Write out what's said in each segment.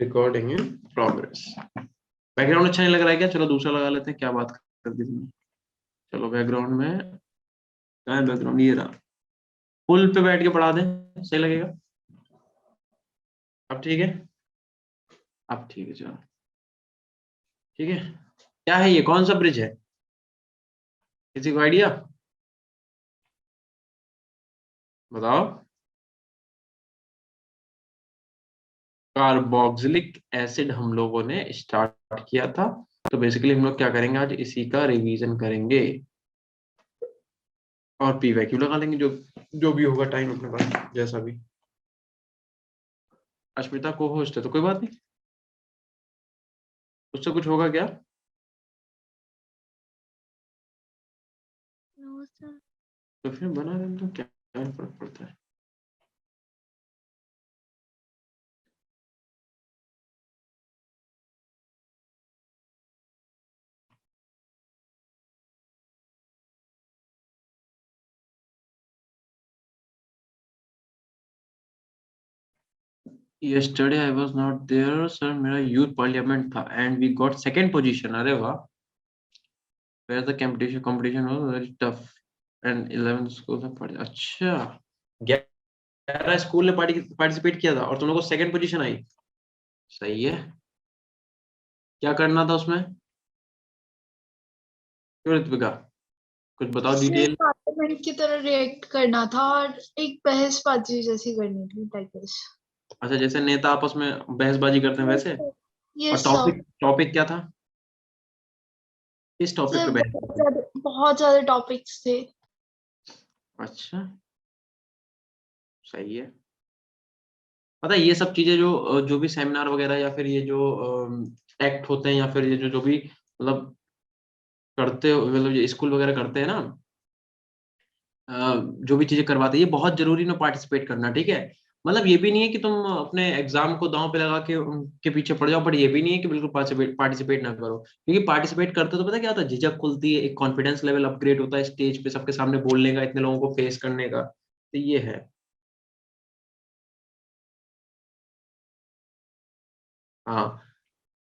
Recording in progress. Background अच्छा नहीं लग रहा है क्या? चलो दूसरा लगा लेते हैं। क्या बात कर दी तुमने? चलो बैकग्राउंड में, कहाँ है बैकग्राउंड? ये रहा। पुल पे बैठ के पढ़ा दें, सही लगेगा? अब ठीक है? अब ठीक है, चलो ठीक है। क्या है ये? कौन सा ब्रिज है? किसी को आइडिया? बताओ। कार्बोक्सिलिक एसिड हम लोगों ने स्टार्ट किया था, तो बेसिकली हम लोग क्या करेंगे आज? इसी का रिवीजन करेंगे और पी वैक्यू लगा लेंगे, जो जो भी होगा टाइम अपने पास, जैसा भी। अश्मिता को होस्ट है तो कोई बात नहीं, उससे कुछ होगा क्या? No sir. तो फिर बना लें तो क्या फर्क पड़ता है? Yesterday I was not there, sir. मेरा यूथ पार्लियामेंट था and we got second position. अरे वाह! Where the competition was very tough and 11 schools have participate. अच्छा, 11 स्कूल ने पार्टिसिपेट किया था और तुम लोगों को सेकंड पोजीशन आई। सही है। क्या करना था उसमें? क्यों ऋत्विका, कुछ बताओ डिटेल। पार्लियामेंट की तरह रिएक्ट करना था और एक बहसबाजी जैसी करनी थी, आई गेस। अच्छा, जैसे नेता आपस में बहसबाजी करते हैं वैसे। और यस सर। टॉपिक टॉपिक क्या था? किस टॉपिक सर पे बहस बहुत करते हैं? ज्यादा बहुत ज्यादा टॉपिक्स थे। अच्छा, सही है। पता है ये सब चीजें जो भी सेमिनार वगैरह या फिर ये जो एक्ट होते हैं या फिर ये जो जो भी मतलब करते हो, मतलब ये स्कूल वगैरह करते हैं ना, जो भी चीजें करवाते हैं, ये बहुत जरूरी ना पार्टिसिपेट करना, ठीक है? मतलब ये भी नहीं है कि तुम अपने एग्जाम को दांव पे लगा के उनके पीछे पड़ जाओ, पर ये भी नहीं है कि बिल्कुल पार्टिसिपेट ना करो, क्योंकि पार्टिसिपेट करते हो तो पता क्या होता है? झिझक खुलती है, एक कॉन्फिडेंस लेवल अपग्रेड होता है, स्टेज पे सबके सामने बोलने का, इतने लोगों को फेस करने का, तो ये है। हाँ,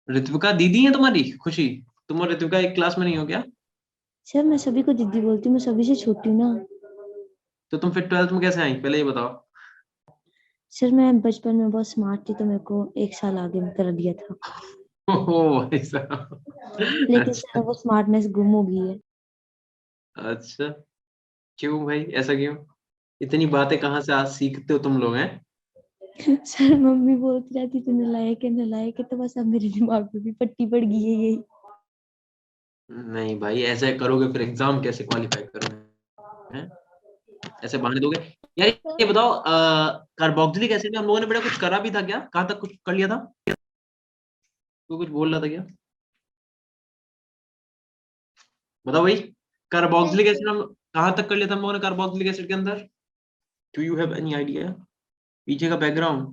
ऋत्विका दीदी है तुम्हारी खुशी? तुम और ऋत्विका एक क्लास में नहीं हो क्या? सर मैं सभी को दीदी बोलती हूँ, मैं सभी से छोटी हूँ ना। तो तुम फिर 12th में कैसे आई, पहले ये बताओ। सर मैं बचपन में बहुत स्मार्ट थी तो मेरे को एक साल आगे कर दिया था, ओहो भाई साहब। लेकिन सर अच्छा। वो स्मार्टनेस गुम हो गई है। अच्छा, क्यों भाई, ऐसा क्यों? इतनी बातें कहाँ से आज सीखते हो तुम लोग हैं? सर मम्मी बोलती रहती तू नलायक है, तो बस अब मेरे दिमाग पे भी पट्टी पड़ गई है यही। नहीं भाई, ऐसे करोगे फिर एग्जाम कैसे क्वालिफाई करोगे हैं? ऐसे बहाने दोगे? यार ये बताओ, कार्बोक्सिलिक एसिड में हम लोगों ने बड़ा कुछ करा भी था क्या? कहाँ तक कुछ कर लिया था? तू कुछ बोल रहा था क्या? बताओ भाई। कार्बोक्सिलिक एसिड हम कहाँ तक कर लिया था हम लोगों ने कार्बोक्सिलिक एसिड के अंदर? Do you have any idea? पीछे का बैकग्राउंड,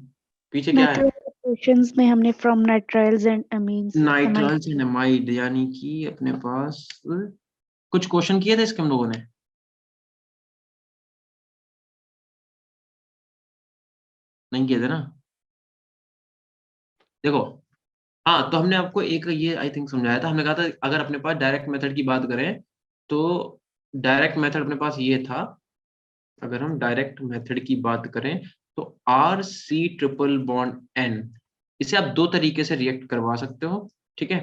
पीछे क्या है? नाइट्राइल इक्वेशंस में हमने from nitriles and amines amide. Nitriles and amide, यानी कि अपने पास कुछ क्वेश्चन किए थे इसके हम लोगों ने। नहीं किए थे ना? देखो, हाँ, तो हमने आपको एक ये आई थिंक समझाया था, हमने कहा था अगर अपने पास डायरेक्ट मेथड की बात करें तो डायरेक्ट मेथड अपने पास ये था। अगर हम डायरेक्ट मेथड की बात करें तो r c triple bond n, इसे आप दो तरीके से रिएक्ट करवा सकते हो, ठीक है?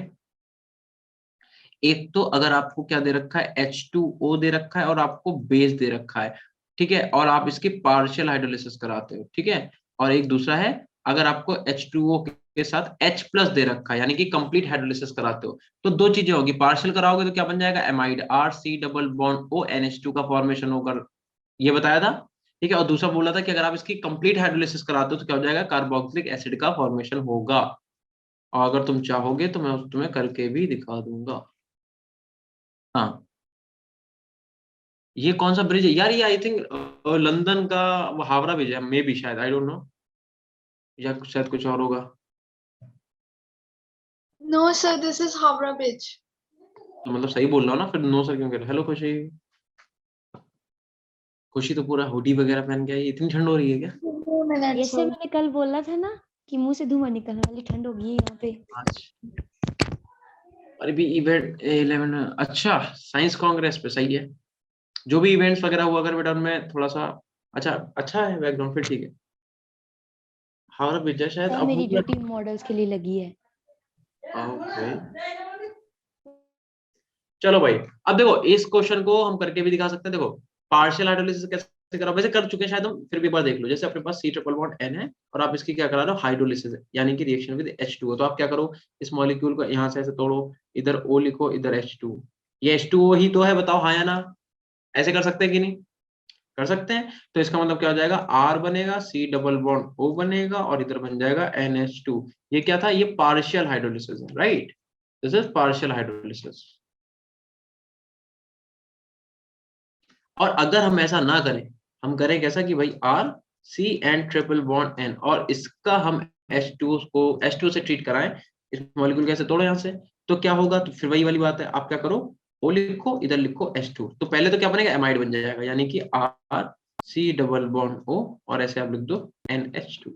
एक तो अगर आपको क्या दे रखा है, H2O दे रखा है और आपको बेस दे रखा है, ठीक है, और आप इसकी पार्शियल हाइड्रोलिसिस कराते हो, ठीक है। और एक दूसरा है, अगर आपको H2O के साथ H प्लस दे रखा है, यानी कि कंप्लीट हाइड्रोलिसिस कराते हो, तो दो चीजें होगी, पार्शियल कराओगे तो क्या बन जाएगा? एमाइड, आर सी डबल बॉन्ड ओ NH2 का फॉर्मेशन होकर, ये बताया था, ठीक है। और दूसरा बोला था कि अगर आप इसकी कंप्लीट हाइड्रोलिसिस कराते हो तो क्या हो जाएगा? कार्बोक्सिलिक एसिड का फॉर्मेशन होगा। और अगर तुम चाहोगे तो मैं तुम्हें करके भी दिखा दूंगा। हाँ, ये कौन सा ब्रिज है यार? ये आई थिंक लंदन का वो हावड़ा ब्रिज है, मे बी, शायद, आई डोंट नो, या शायद कुछ और होगा। No sir, this is Howrah bridge. तो मतलब सही बोल रहा हूँ ना? फिर नो सर क्यों कह रहे हो? हेलो खुशी। खुशी तो पूरा हुडी वगैरह पहन के आई, इतनी ठंड हो रही है क्या? 2 मिनट ये सर सर। मैंने कल बोला था ना। कि मुंह से धुआं निकलने वाली ठंड हो गई है यहाँ पे। अच्छा, अरे भी इवेंट 11, अच्छा साइंस कांग्रेस पे, सही है। जो भी इवेंट्स वगैरह हुआ अगर बेटा उनमें थोड़ा सा अच्छा है बैकग्राउंड, फिर ठीक है। हावड़ा विजय शायद सर अब मेरी वो, ड्यूटी मॉडल्स के लिए लगी है। ओके चलो भाई, अब देखो इस क्वेश्चन को हम करके भी दिखा सकते हैं। देखो पार्शियल हाइड्रोलिसिस कैसे करा, वैसे कर चुके हैं शायद हम, फिर भी एक बार देख लो। जैसे अपने पास C ट्रिपल बॉन्ड N है और आप इसकी क्या करा रहे हो, हाइड्रोलिसिस है, यानी कि रिएक्शन विद H2O। तो आप क्या करो, इस मॉलिक्यूल को यहाँ से ऐसे तोड़ो, इधर O लिखो, इधर H2। ये H2O ही तो है, बताओ हाँ या ना। ऐसे कर सकते हैं कि नहीं, कर सकते हैं। तो इसका मतलब क्या हो जाएगा, R बनेगा, C डबल बॉन्ड O बनेगा और इधर बन जाएगा NH2। ये क्या था, ये पार्शियल हाइड्रोलिसिस है, right. This is partial hydrolysis. और अगर हम ऐसा ना करें, हम करें कैसा कि भाई R C and triple bond N और इसका हम H2 से ट्रीट कराएं, इस मॉलिक्यूल कैसे तोड़ो यहाँ से, तो क्या होगा, तो फिर वही वाली बात है, आप क्या करो, O लिखो, इधर लिखो H2। तो पहले तो क्या बनेगा, एमाइड बन जाएगा, यानी कि R C double bond O और ऐसे आप लिख दो NH2।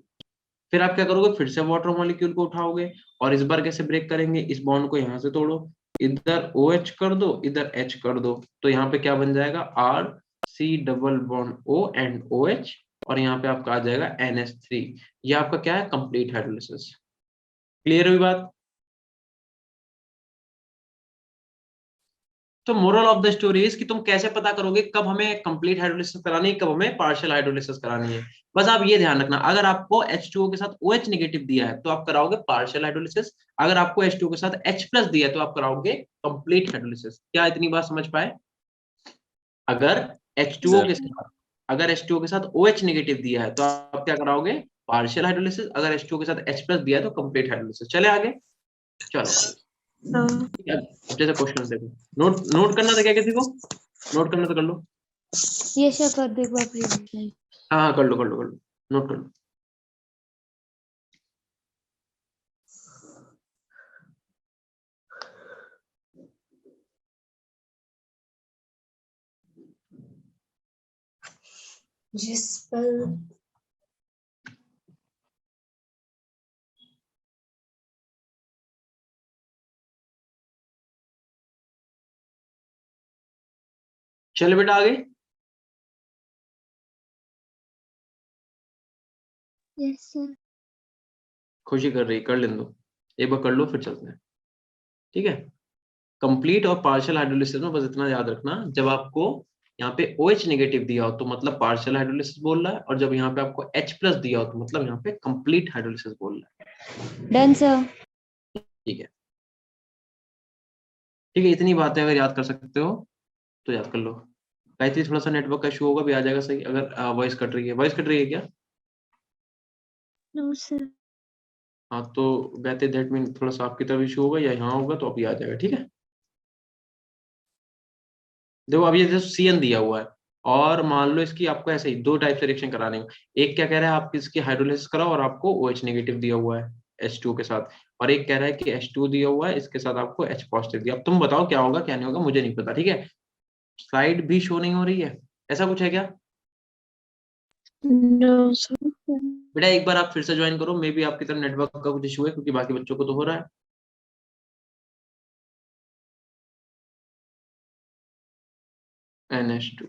फिर आप क्या करोगे, फिर से वाटर मॉलिक्यूल को उठाओगे और इस बार कैसे ब्रेक करेंगे, इस बॉन्ड को यहाँ से तोड़ो, इधर OH कर दो, इधर H कर दो। तो यहाँ पे क्या बन जाएगा, R C double bond O and OH और यहाँ पे आपका आ जाएगा NH3। ये आपका क्या है, कंप्लीट हाइड्रोलिसिस। क्लियर हुई बात। तो moral of the story is कि तुम कैसे पता करोगे कब हमें कंप्लीट हाइड्रोलिसिस करानी है, कब हमें पार्शियल हाइड्रोलिसिस करानी है। बस आप ये ध्यान रखना, अगर आपको H2O के साथ OH नेगेटिव दिया है तो आप कराओगे पार्शियल हाइड्रोलिसिस, अगर आपको H2O के साथ H प्लस दिया है तो आप कराओगे कंप्लीट हाइड्रोलिसिस। क्या इतनी बात समझ पाए। अगर H2O के साथ अगर H2O के साथ OH नेगेटिव दिया है तो आप क्या कराओगे, पार्शियल हाइड्रोलिसिस, अगर H2O के साथ H प्लस दिया है तो कंप्लीट हाइड्रोलिसिस। चले आगे, चलो अब जैसे क्वेश्चन देखो, नोट नोट करना था क्या किसी को, नोट करना तो कर लो। ये सर कर दो एक बार प्लीज। हाँ कर लो कर लो कर लो, नोट कर लो। जिस पल चल बेटा आगे। Yes sir. खुशी कर रही, कर लेने दो, एक बार कर लो फिर चलते हैं, ठीक है। कंप्लीट और पार्शियल हाइड्रोलिसिस में बस इतना याद रखना, जब आपको यहाँ पे OH नेगेटिव दिया हो तो मतलब पार्शियल हाइड्रोलिसिस बोल रहा है, और जब यहाँ पे आपको H प्लस दिया हो तो मतलब यहाँ पे कंप्लीट हाइड्रोलिसिस बोल रहा है। Done sir. ठीक है, ठीक है, इतनी बातें अगर याद कर सकते हो तो याद कर लो। गायत्री थोड़ा सा नेटवर्क का इशू होगा, भी आ जाएगा सही। अगर वॉइस कट रही है, वॉइस कट रही है क्या। No sir. हाँ तो गायत्री दैट मीन थोड़ा सा आपकी तरफ इशू होगा या यहाँ होगा, तो अभी आ जाएगा, ठीक है। देखो अभी जैसे CN दिया हुआ है और मान लो इसकी आपको ऐसे ही दो टाइप से रिएक्शन कराने हैं। एक क्या कह रहा है, आप इसकी हाइड्रोलिसिस कराओ और आपको OH नेगेटिव दिया हुआ है H2 के साथ, और एक कह रहा है कि H2 दिया हुआ है, इसके साथ आपको H पॉजिटिव दिया। अब तुम बताओ क्या होगा क्या नहीं होगा, मुझे नहीं पता, ठीक है। स्लाइड भी शो नहीं हो रही है, ऐसा कुछ है क्या। No, sir. बेटा एक बार आप फिर से ज्वाइन करो, मे बी आपकी तरफ नेटवर्क का कुछ इशू है, क्योंकि बाकी बच्चों को तो हो रहा है। NH2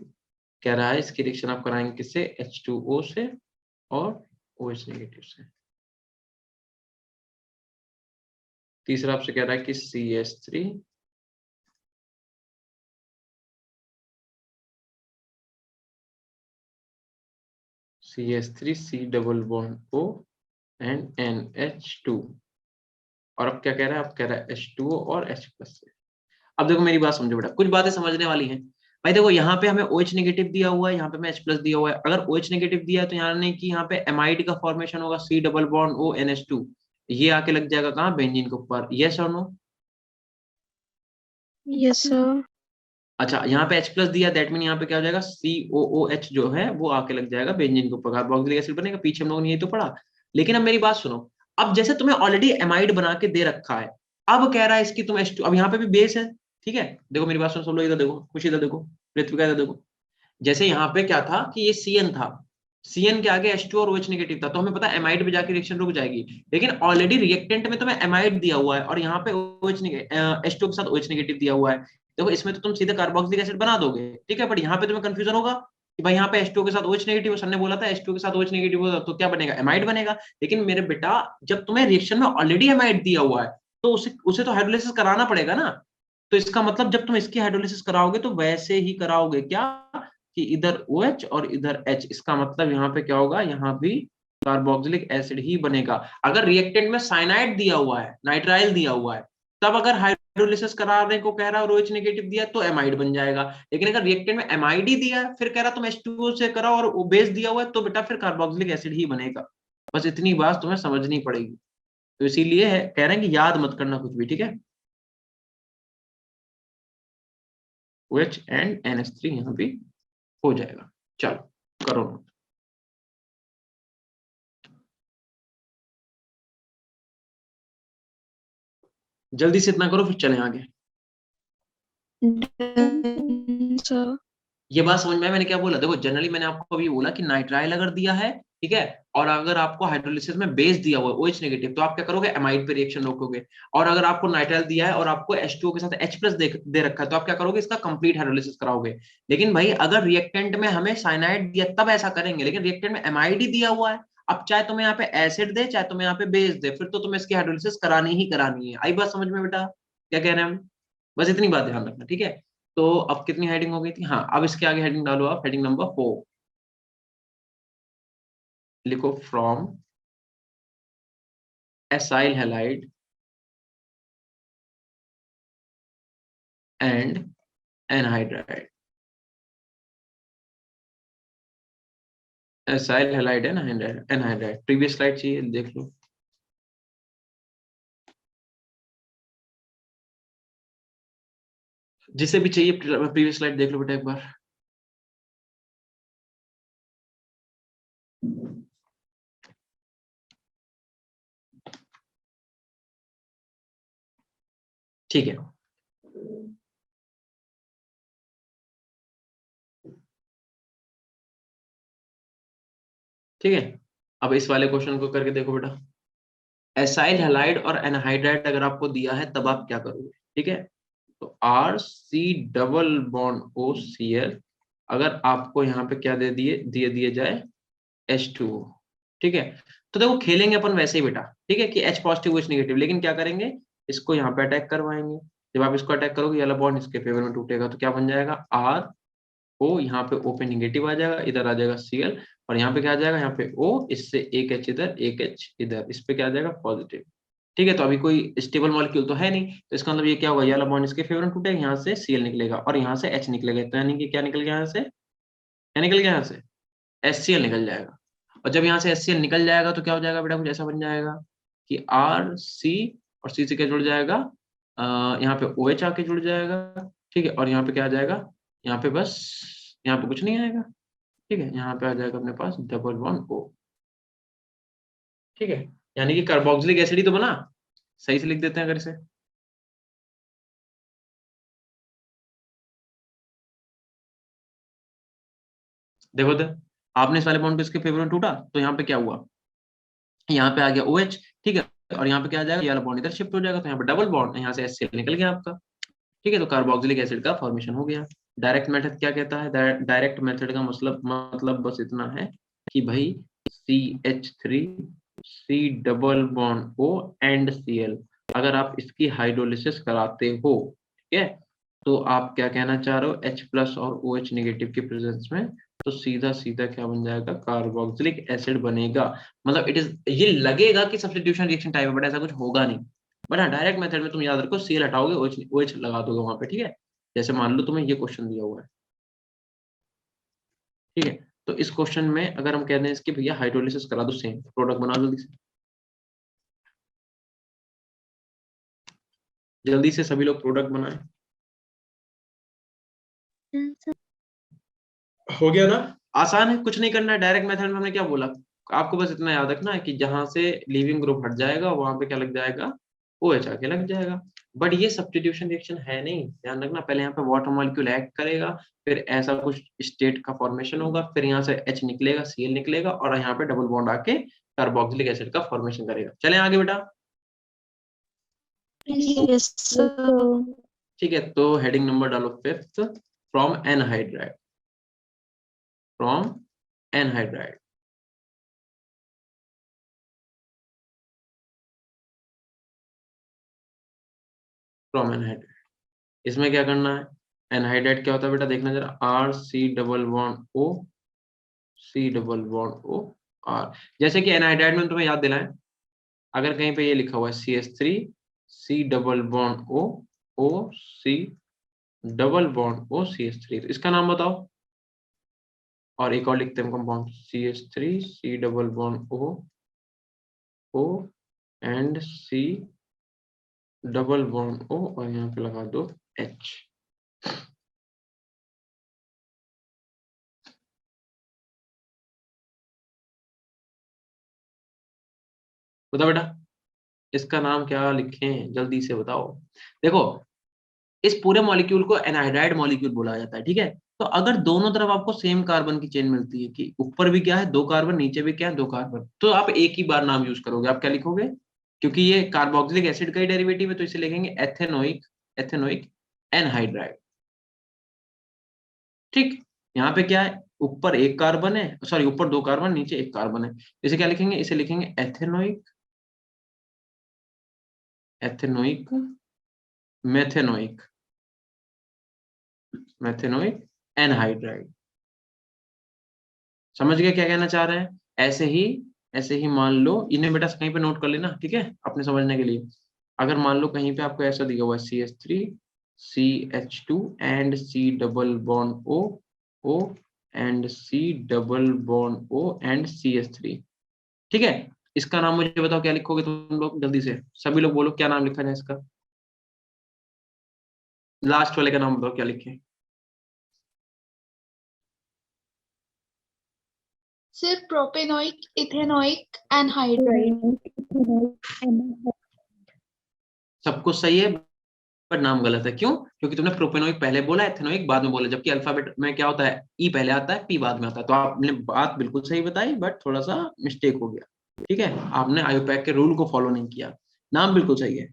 कह रहा है इसकी रिएक्शन आप कराएंगे किससे, H2O से और OH नेगेटिव से। तीसरा आपसे कह रहा है कि CH3 C double bond O and NH2। और अब क्या कह रहा है, अब कह रहा है H2O और H प्लस से। अब देखो मेरी बात समझो बेटा, कुछ बातें समझने वाली हैं। भाई देखो यहाँ पे हमें OH नेगेटिव दिया हुआ है, यहाँ पे हमें H प्लस दिया हुआ है। अगर OH नेगेटिव दिया है तो यानी कि यहाँ पे एमाइड का फॉर्मेशन होगा, C double bond O NH2। ये आके लग जाएगा कहाँ, बेंजीन के ऊपर। यस और नो। Yes, sir. अच्छा यहाँ पे H प्लस दिया, दैट मीन यहाँ पे क्या हो जाएगा, COOH जो है वो आके लग जाएगा बेंजीन के ऊपर, कार्बोक्सिलिक एसिड बनेगा। पीछे हम लोगों ने यही तो पढ़ा। लेकिन अब मेरी बात सुनो, अब जैसे तुम्हें ऑलरेडी एमाइड बना के दे रखा है, अब कह रहा है इसकी तुम H2, अब यहाँ पे भी बेस है, ठीक है। देखो मेरी बात सुनो सब लोग, इधर देखो, खुशी इधर देखो, ऋत्विका इधर देखो। जैसे यहाँ पे क्या था कि ये CN था, CN के आगे H2 और OH नेगेटिव था, तो हमें पता है एमाइड पे जाके रिएक्शन रुक जाएगी, लेकिन ऑलरेडी रिएक्टेंट में तुम्हें एमाइड दिया हुआ है और यहाँ पे H2 के साथ OH नेगेटिव दिया हुआ है। देखो इसमें तो तुम सीधे कार्बोक्सिलिक एसिड बना दोगे, ठीक है, बट यहाँ पे तुम्हें कंफ्यूजन होगा कि भाई यहाँ पे H2 के साथ OH नेगेटिव, सर ने बोला था H2 के साथ OH नेगेटिव होगा तो क्या बनेगा, एमाइड बनेगा। लेकिन मेरे बेटा जब तुम्हें रिएक्शन में ऑलरेडी एमाइड दिया हुआ है तो उसे तो हाइड्रोलिसिस कराना पड़ेगा ना। तो इसका मतलब जब तुम इसकी हाइड्रोलिसिस कराओगे तो वैसे ही कराओगे क्या कि इधर OH और इधर H, इसका मतलब यहाँ पे क्या होगा, यहाँ भी कार्बोक्सिलिक एसिड ही बनेगा। अगर रिएक्टेंट में साइनाइड दिया हुआ है, नाइट्राइल दिया हुआ है, तब अगर हाइड्रोलिसिस कराने को कह रहा है और OH नेगेटिव दिया तो एमाइड बन जाएगा। लेकिन अगर रिएक्टेंट में एमाइड ही दिया है, फिर कह रहा तुम H2O से कराओ और बेस दिया हुआ है, तो बेटा फिर कार्बोक्सिलिक एसिड ही बनेगा। बस इतनी बात तुम्हें समझनी पड़ेगी। तो इसीलिए कह रहे हैं कि याद मत करना कुछ भी, ठीक है। OH एंड NH3 यहाँ भी हो जाएगा। चलो करो नोट। जल्दी से इतना करो फिर चलें आगे। सर ये बात समझ में मैंने क्या बोला, देखो जनरली मैंने आपको अभी बोला कि नाइट्राइल अगर दिया है, ठीक है, और अगर आपको हाइड्रोलिसिस में बेस दिया हुआ है OH नेगेटिव, तो आप क्या करोगे, एमाइड पे रिएक्शन रोकोगे। और अगर आपको नाइट्राइल दिया है और आपको H2O के साथ H+ दे रखा है, तो आप क्या करोगे, इसका कंप्लीट हाइड्रोलिसिस कराओगे। लेकिन भाई अगर रिएक्टेंट में हमें साइनाइड दिया तब ऐसा करेंगे, लेकिन रिएक्टेंट में एमाइड ही दिया हुआ है, अब चाहे तुम्हें यहाँ पे एसिड दे चाहे तुम्हें यहाँ पे बेस दे, फिर तो तुम्हें इसकी हाइड्रोलिसिस करानी ही करानी है। आई बात समझ में बेटा, क्या कह रहे हैं हम, बस इतनी बात ध्यान रखना, ठीक है। तो अब कितनी हेडिंग हो गई थी, हाँ अब इसके आगे हेडिंग डालो आप, हेडिंग नंबर 4 लिखो, from acyl halide and anhydride. Acyl halide and anhydride, previous slide चाहिए देख लो। जिसे भी चाहिए प्रीवियस स्लाइड देख लो बेटा एक बार। ठीक है, ठीक है। अब इस वाले क्वेश्चन को करके देखो बेटा, एसाइल हैलाइड और एनहाइड्राइड अगर आपको दिया है तब आप क्या करोगे, ठीक है। तो RC डबल बॉन्ड OCl, अगर आपको यहाँ पे क्या दे दिए जाए H2O, ठीक है। तो देखो खेलेंगे अपन वैसे ही बेटा, ठीक है, कि H पॉजिटिव OH नेगेटिव, लेकिन क्या करेंगे, इसको यहाँ पे अटैक करवाएंगे। जब आप इसको अटैक करोगे वाला बॉन्ड इसके फेवर में टूटेगा, तो क्या बन जाएगा, RO, यहाँ पे O पे नेगेटिव आ जाएगा, इधर आ जाएगा Cl, और यहाँ पे क्या आ जाएगा, यहाँ पे O, इससे एक H इधर एक H इधर, इस पे क्या आ जाएगा, पॉजिटिव, ठीक है। तो अभी कोई स्टेबल मॉलिक्यूल तो है नहीं, तो इसका मतलब ये क्या होगा, ये वाला बॉन्ड इसके फेवर में टूटेगा, यहाँ से Cl निकलेगा और यहाँ से H निकलेगा, तो यानी कि क्या निकल गया यहाँ से, क्या निकल गया यहाँ से, HCl निकल जाएगा। और जब यहाँ से HCl निकल जाएगा तो क्या हो जाएगा बेटा, कुछ ऐसा बन जाएगा कि RC और C से क्या जुड़ जाएगा, यहाँ पे OH आके जुड़ जाएगा, ठीक है। और यहाँ पे क्या आ जाएगा, यहाँ पे बस, यहाँ पे कुछ नहीं आएगा, ठीक है। यहाँ पे आ जाएगा अपने पास डबल बॉन्ड O, ठीक है। यानी कि कार्बोक्सिलिक एसिड ही तो बना। सही से लिख देते हैं अगर इसे, देखो तो आपने इस वाले बॉन्ड पे इसके फेवर में टूटा, तो यहाँ पे क्या हुआ, यहाँ पे आ गया OH, ठीक है। और यहाँ पे क्या आ जाएगा, ये वाला बॉन्ड इधर शिफ्ट हो जाएगा, तो यहाँ पे डबल बॉन्ड, यहाँ से HCl निकल गया आपका, ठीक है। तो कार्बोक्सिलिक एसिड का फॉर्मेशन हो गया। डायरेक्ट मेथड क्या कहता है, डायरेक्ट मेथड का मतलब बस इतना है कि भाई CH3 C double bond O and Cl, अगर आप इसकी हाइड्रोलिसिस कराते हो, ठीक है, तो आप क्या कहना चाह रहे हो, H+ और OH नेगेटिव के प्रेजेंस में, तो सीधा सीधा क्या बन जाएगा, कार्बोक्सिलिक एसिड बनेगा। मतलब इट इज, ये लगेगा कि सब्स्टिट्यूशन रिएक्शन टाइप है, बट ऐसा कुछ होगा नहीं। बट हाँ डायरेक्ट मेथड में तुम याद रखो, Cl हटाओगे, OH लगा दोगे वहां पे, ठीक है। जैसे मान लो तुम्हें ये क्वेश्चन दिया हुआ है, ठीक है। तो इस क्वेश्चन में अगर हम कह रहे हैं इसकी भैया हाइड्रोलिसिस करा दो, सेम प्रोडक्ट बना जल्दी से, जल्दी से सभी लोग प्रोडक्ट बनाए। हो गया ना, आसान है, कुछ नहीं करना है। डायरेक्ट मेथड में हमने क्या बोला, आपको बस इतना याद रखना है कि जहां से लीविंग ग्रुप हट जाएगा वहां पे क्या लग जाएगा, OH आके लग जाएगा। बट ये सब्स्टिट्यूशन रिएक्शन है नहीं, ध्यान रखना। पहले यहाँ पे वाटर मॉलिक्यूल एक्ट करेगा, फिर ऐसा कुछ स्टेट का फॉर्मेशन होगा, फिर यहाँ से H निकलेगा, Cl निकलेगा, और यहाँ पे डबल बॉन्ड आके कार्बोक्सिलिक एसिड का फॉर्मेशन करेगा। चलें आगे बेटा। Yes, sir. ठीक है, तो हेडिंग नंबर डालो 5th, from anhydride. From anhydride. From anhydride, इसमें क्या करना है? एनहाइड्राइड क्या होता है बेटा, देखना जरा, आर सी डबल बॉन्ड ओ, सी डबल बॉन्ड ओ आर। जैसे कि एनहाइड्राइड में तुम्हें याद दिलाएं, अगर कहीं पे ये लिखा हुआ है CH3 सी डबल बॉन्ड ओ, ओ सी डबल बॉन्ड ओ CH3, तो इसका नाम बताओ। और एक और लिखते हैं compound, CH3 C double bond O, o and c double bond o, और यहाँ पे लगा दो H। बताओ बेटा, इसका नाम क्या लिखें, जल्दी से बताओ। देखो, इस पूरे मॉलिक्यूल को एनहाइड्राइड मॉलिक्यूल बोला जाता है, ठीक है। तो अगर दोनों तरफ आपको सेम कार्बन की चेन मिलती है, कि ऊपर भी क्या है 2 कार्बन, नीचे भी क्या है 2 कार्बन, तो आप एक ही बार नाम यूज करोगे। आप क्या लिखोगे? क्योंकि ये कार्बोक्सिलिक एसिड का ही डेरिवेटिव है, तो इसे लिखेंगे एथेनोइक, एथेनोइक एनहाइड्राइड। ठीक, यहाँ पे क्या है, ऊपर एक कार्बन है, सॉरी ऊपर 2 कार्बन, नीचे 1 कार्बन है। इसे क्या लिखेंगे? इसे लिखेंगे ethanoic, ethanoic methanoic, methanoic anhydride. समझ गए क्या कहना चाह रहे हैं? ऐसे ही मान लो, इन्हें बेटा कहीं पे नोट कर लेना, ठीक है, अपने समझने के लिए। अगर मान लो कहीं पे आपको ऐसा दिया हुआ है CH3 CH2 and C double bond O, O and C double bond O and CH3, ठीक है। इसका नाम मुझे बताओ, क्या लिखोगे तुम लोग? जल्दी से सभी लोग बोलो, क्या नाम लिखा जाए इसका? लास्ट वाले का नाम बताओ, क्या लिखे? Sir, propanoic, ethanoic anhydride. सब कुछ सही है, पर नाम गलत है। क्यों? क्योंकि तुमने प्रोपेनोइक पहले बोला, एथेनोइक बाद में बोला, जबकि अल्फाबेट में क्या होता है, ई पहले आता है, पी बाद में आता है। तो आपने बात बिल्कुल सही बताई, बट थोड़ा सा मिस्टेक हो गया, ठीक है। आपने आयोपैक के रूल को फॉलो नहीं किया। नाम बिल्कुल सही है,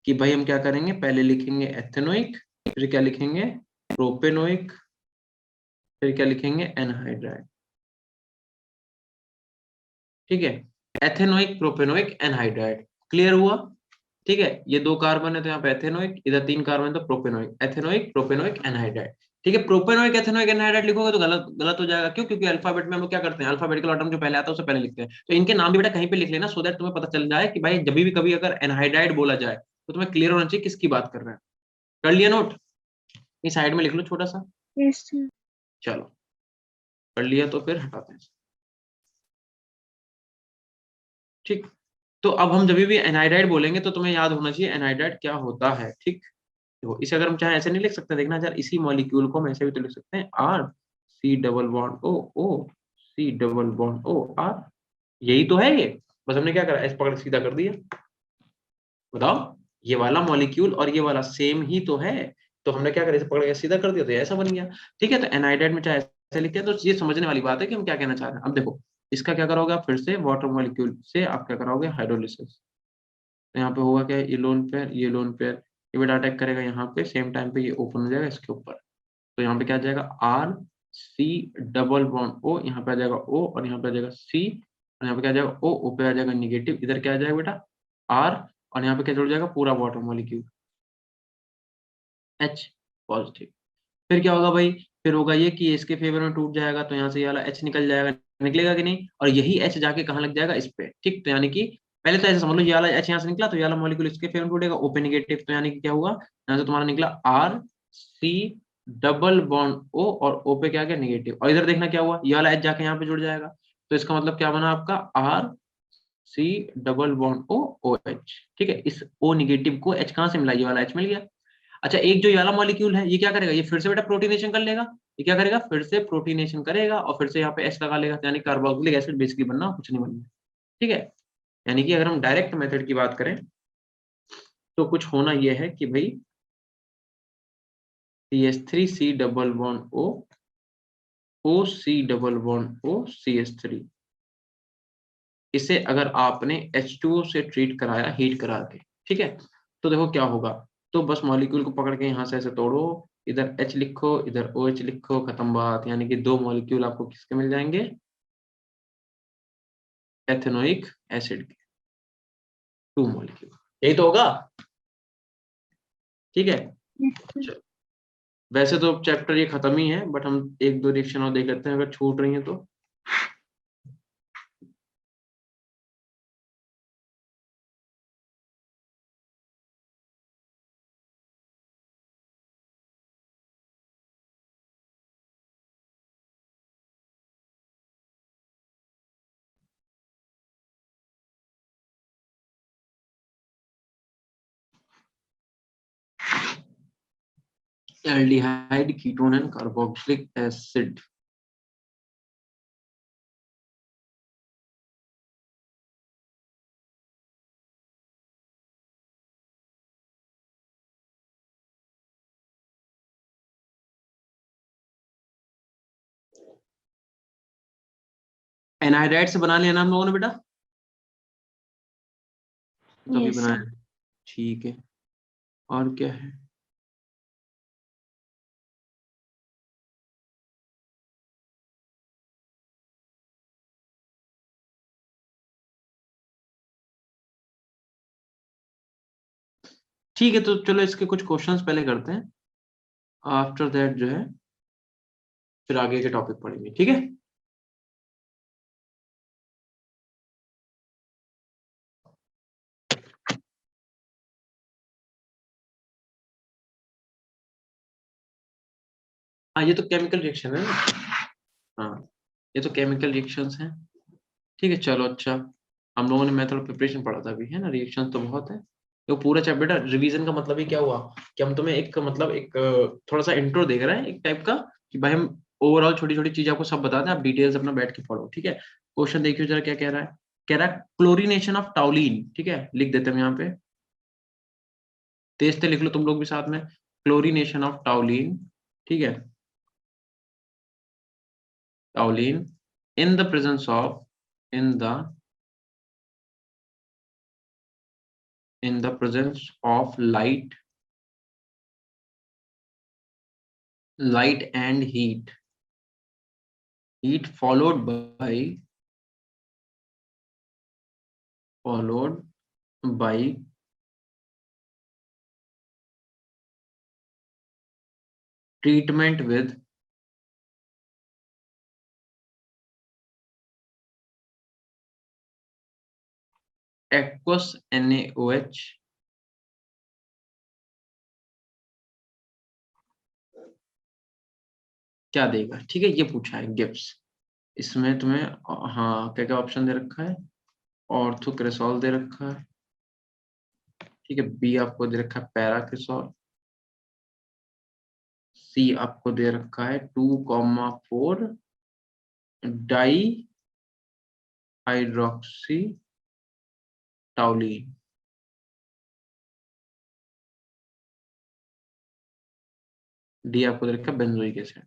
कि भाई हम क्या करेंगे, पहले लिखेंगे एथेनोइक, फिर क्या लिखेंगे प्रोपेनोइक, फिर क्या लिखेंगे एनहाइड्राइड, ठीक है। एथेनोइक, प्रोपेनोइक, एनहाइड्राइड, क्लियर हुआ? ठीक है, ये 2 कार्बन है तो यहाँ पे एथेनोइक, इधर 3 कार्बन है तो प्रोपेनोइक, एथेनोइक प्रोपेनोइक एनहाइड्राइड, ठीक है। प्रोपेनोइक एथेनोइक एनहाइड्राइड लिखोगे तो गलत हो जाएगा। क्यों? क्योंकि अल्फाबेट में हम लोग क्या करते हैं, अल्फाबेटिकल ऑर्डर में जो पहले आता है उसे पहले लिखते हैं। तो इनके नाम भी बेटा कहीं पे लिख लेना, सो दैट तुम्हें पता चल जाए कि भाई जब भी कभी अगर एनहाइड्राइड बोला जाए तो तुम्हें क्लियर होना चाहिए किसकी बात कर रहे हैं। कर लिया नोट? इस साइड में लिख लो छोटा सा। Yes, sir. चलो, कर लिया तो फिर हटाते हैं, ठीक। तो अब हम जब भी एनहाइड्राइड बोलेंगे तो तुम्हें याद होना चाहिए एनहाइड्राइड क्या होता है, ठीक। देखो, इसे अगर हम चाहे ऐसे नहीं लिख सकते, देखना यार, इसी मॉलिक्यूल को हम ऐसे भी तो लिख सकते हैं, आर सी डबल बॉन्ड ओ, ओ सी डबल बॉन्ड ओ आर। यही तो है ये, बस हमने क्या करा, ऐसे पकड़ के सीधा कर दिया। बताओ, ये वाला मॉलिक्यूल और ये वाला सेम ही तो है, तो हमने क्या करा, इसे पकड़ के सीधा कर दिया, तो ये ऐसा बन गया, ठीक है। तो एनहाइड्राइड में चाहे ऐसे लिखते हैं, तो ये समझने वाली बात है कि हम क्या कहना चाह रहे हैं। अब देखो, इसका क्या करोगे आप, फिर से वाटर मॉलिक्यूल से आप क्या कराओगे, हाइड्रोलिसिस। तो यहाँ पे होगा क्या, ये लोन पेयर, ये लोन पेयर, ये बेटा अटैक करेगा यहाँ पे, सेम टाइम पे ये ओपन हो जाएगा इसके ऊपर। तो यहाँ पे क्या आ जाएगा, आर सी डबल बॉन्ड ओ, यहाँ पे आ जाएगा ओ, और यहाँ पे आ जाएगा सी, और यहाँ पे क्या आ जाएगा ओ पे आ जाएगा निगेटिव, इधर क्या आ जाएगा बेटा आर, और यहाँ पे क्या जुड़ जाएगा पूरा वाटर मॉलिक्यूल H पॉजिटिव। फिर क्या होगा भाई, फिर होगा ये कि इसके फेवर में टूट जाएगा, तो यहाँ से ये वाला H निकल जाएगा, निकलेगा कि नहीं, और यही H जाके कहाँ लग जाएगा, इस पे, ठीक। तो यानी कि पहले तो ऐसे समझ लो, ये वाला H यहाँ से निकला तो ये वाला मॉलिक्यूल इसके फेवर में टूटेगा, O पे नेगेटिव, तो यानी कि क्या हुआ, यहाँ से तुम्हारा निकला आर सी डबल बॉन्ड O, और O पे क्या गया नेगेटिव, और इधर देखना क्या हुआ, ये वाला H जाके यहाँ पे जुड़ जाएगा। तो इसका मतलब क्या बना आपका, आर सी double bond O O H, ठीक है। इस O निगेटिव को H कहाँ से मिला, ये वाला H मिल गया। अच्छा, एक जो ये वाला मॉलिक्यूल है, ये क्या करेगा, ये फिर से बेटा प्रोटीनेशन कर लेगा। ये क्या करेगा, फिर से प्रोटीनेशन करेगा, और फिर से यहाँ पे एस लगा लेगा, यानी कार्बोक्सिलिक एसिड बेसिकली बनना, कुछ नहीं बनना, ठीक है। यानी कि अगर हम डायरेक्ट मेथड की बात करें, तो कुछ होना यह है कि भाई CH3 C double bond O OC double bond O CH3, इसे अगर आपने H2O से ट्रीट कराया हीट करा के, ठीक है, तो देखो क्या होगा। तो बस मॉलिक्यूल को पकड़ के यहाँ से ऐसे तोड़ो, इधर H लिखो, इधर OH लिखो, खत्म बात। यानी कि 2 मॉलिक्यूल आपको किसके मिल जाएंगे, एथेनोइक एसिड के 2 मॉलिक्यूल। यही तो होगा, ठीक है। चलो, वैसे तो चैप्टर ये खत्म ही है, बट हम 1-2 रिएक्शन और देख लेते हैं अगर छूट रही है तो। Aldehyde, ketone and carboxylic acid. Anhydride से बना लिया ना हम लोगों ने बेटा, तभी Yes, बनाया, sir. ठीक है। और क्या है, ठीक है। तो चलो इसके कुछ क्वेश्चंस पहले करते हैं, आफ्टर दैट जो है फिर आगे के टॉपिक पढ़ेंगे, ठीक है। हाँ, ये तो केमिकल रिएक्शन है ना। हाँ, ये तो केमिकल रिएक्शंस हैं, ठीक है। चलो अच्छा, हम लोगों ने मेथड ऑफ प्रिपरेशन पढ़ा था अभी, है ना। रिएक्शन तो बहुत है, तो पूरा चैप्टर बेटा रिवीजन का मतलब ही क्या हुआ कि हम तुम्हें एक मतलब एक थोड़ा सा इंट्रो देख रहे हैं एक टाइप का, कि भाई हम ओवरऑल छोटी छोटी चीज आपको सब बताते हैं, आप डिटेल्स अपना बैठ के पढ़ो, ठीक है। क्वेश्चन देखियो जरा क्या कह रहा है। कह रहा है क्लोरीनेशन ऑफ टाउलिन, ठीक है, लिख देते हैं हम यहाँ पे, तेज से लिख लो तुम लोग भी साथ में, क्लोरीनेशन ऑफ टाउलिन, ठीक है, टाउलिन in the presence of in the presence of light and heat followed by treatment with aqueous NaOH क्या देगा, ठीक है। ये पूछा है गिब्स, इसमें तुम्हें हाँ क्या क्या ऑप्शन दे रखा है, ऑर्थोक्रेसॉल दे रखा है, ठीक है। बी आपको दे रखा है पैराक्रेसॉल, सी आपको दे रखा है 2,4 डाई हाइड्रोक्सी टाउलिन, डी आपको दे रखा है बेंजोइक एसिड।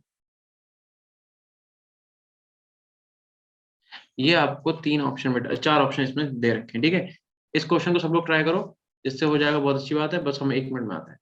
ये आपको 3 ऑप्शन में 4 ऑप्शन इसमें दे रखे हैं, ठीक है। इस क्वेश्चन को सब लोग ट्राई करो, इससे हो जाएगा, बहुत अच्छी बात है। बस हम 1 मिनट में आते हैं।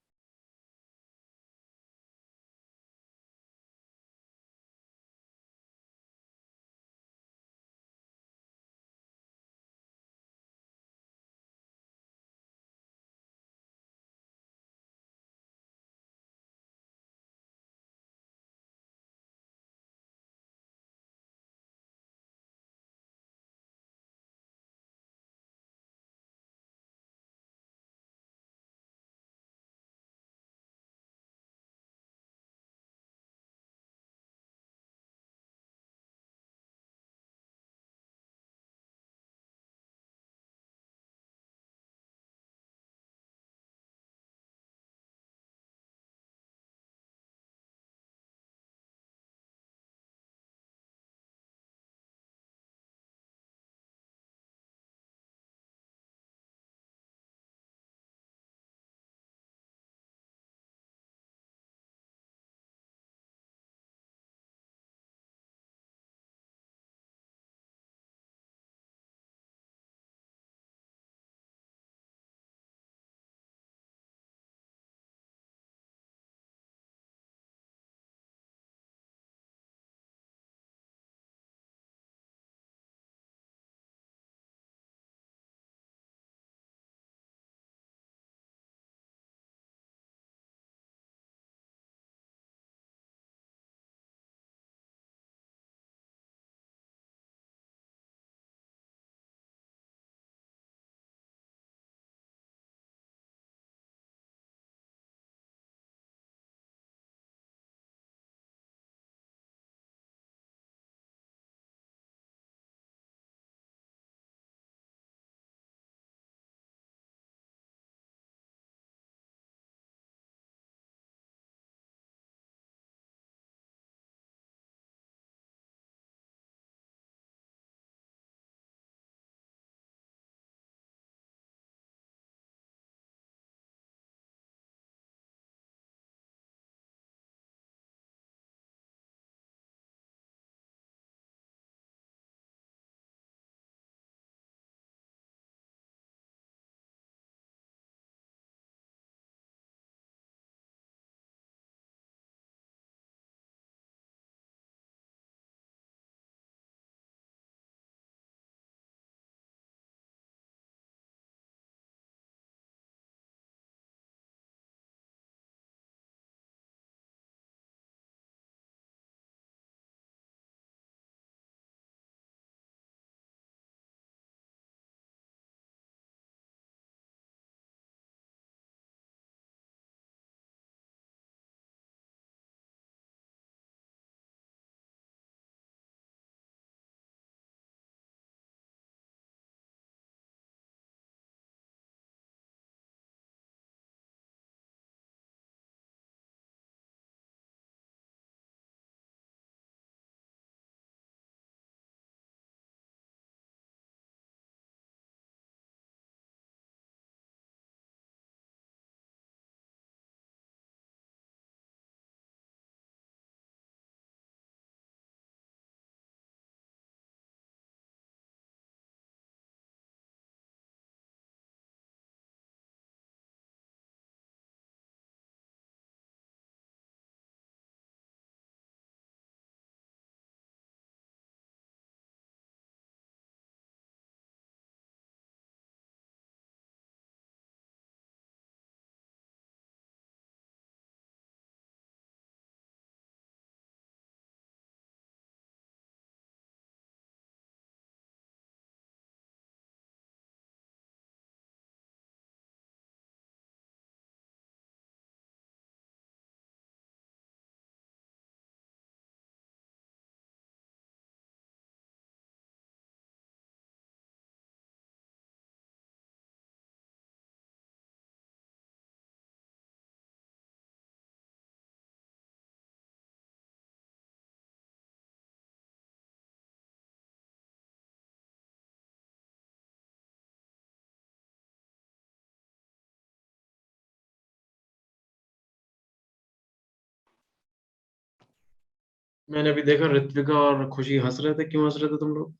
मैंने अभी देखा ऋत्विका और खुशी हंस रहे थे, क्यों हंस रहे थे तुम लोग?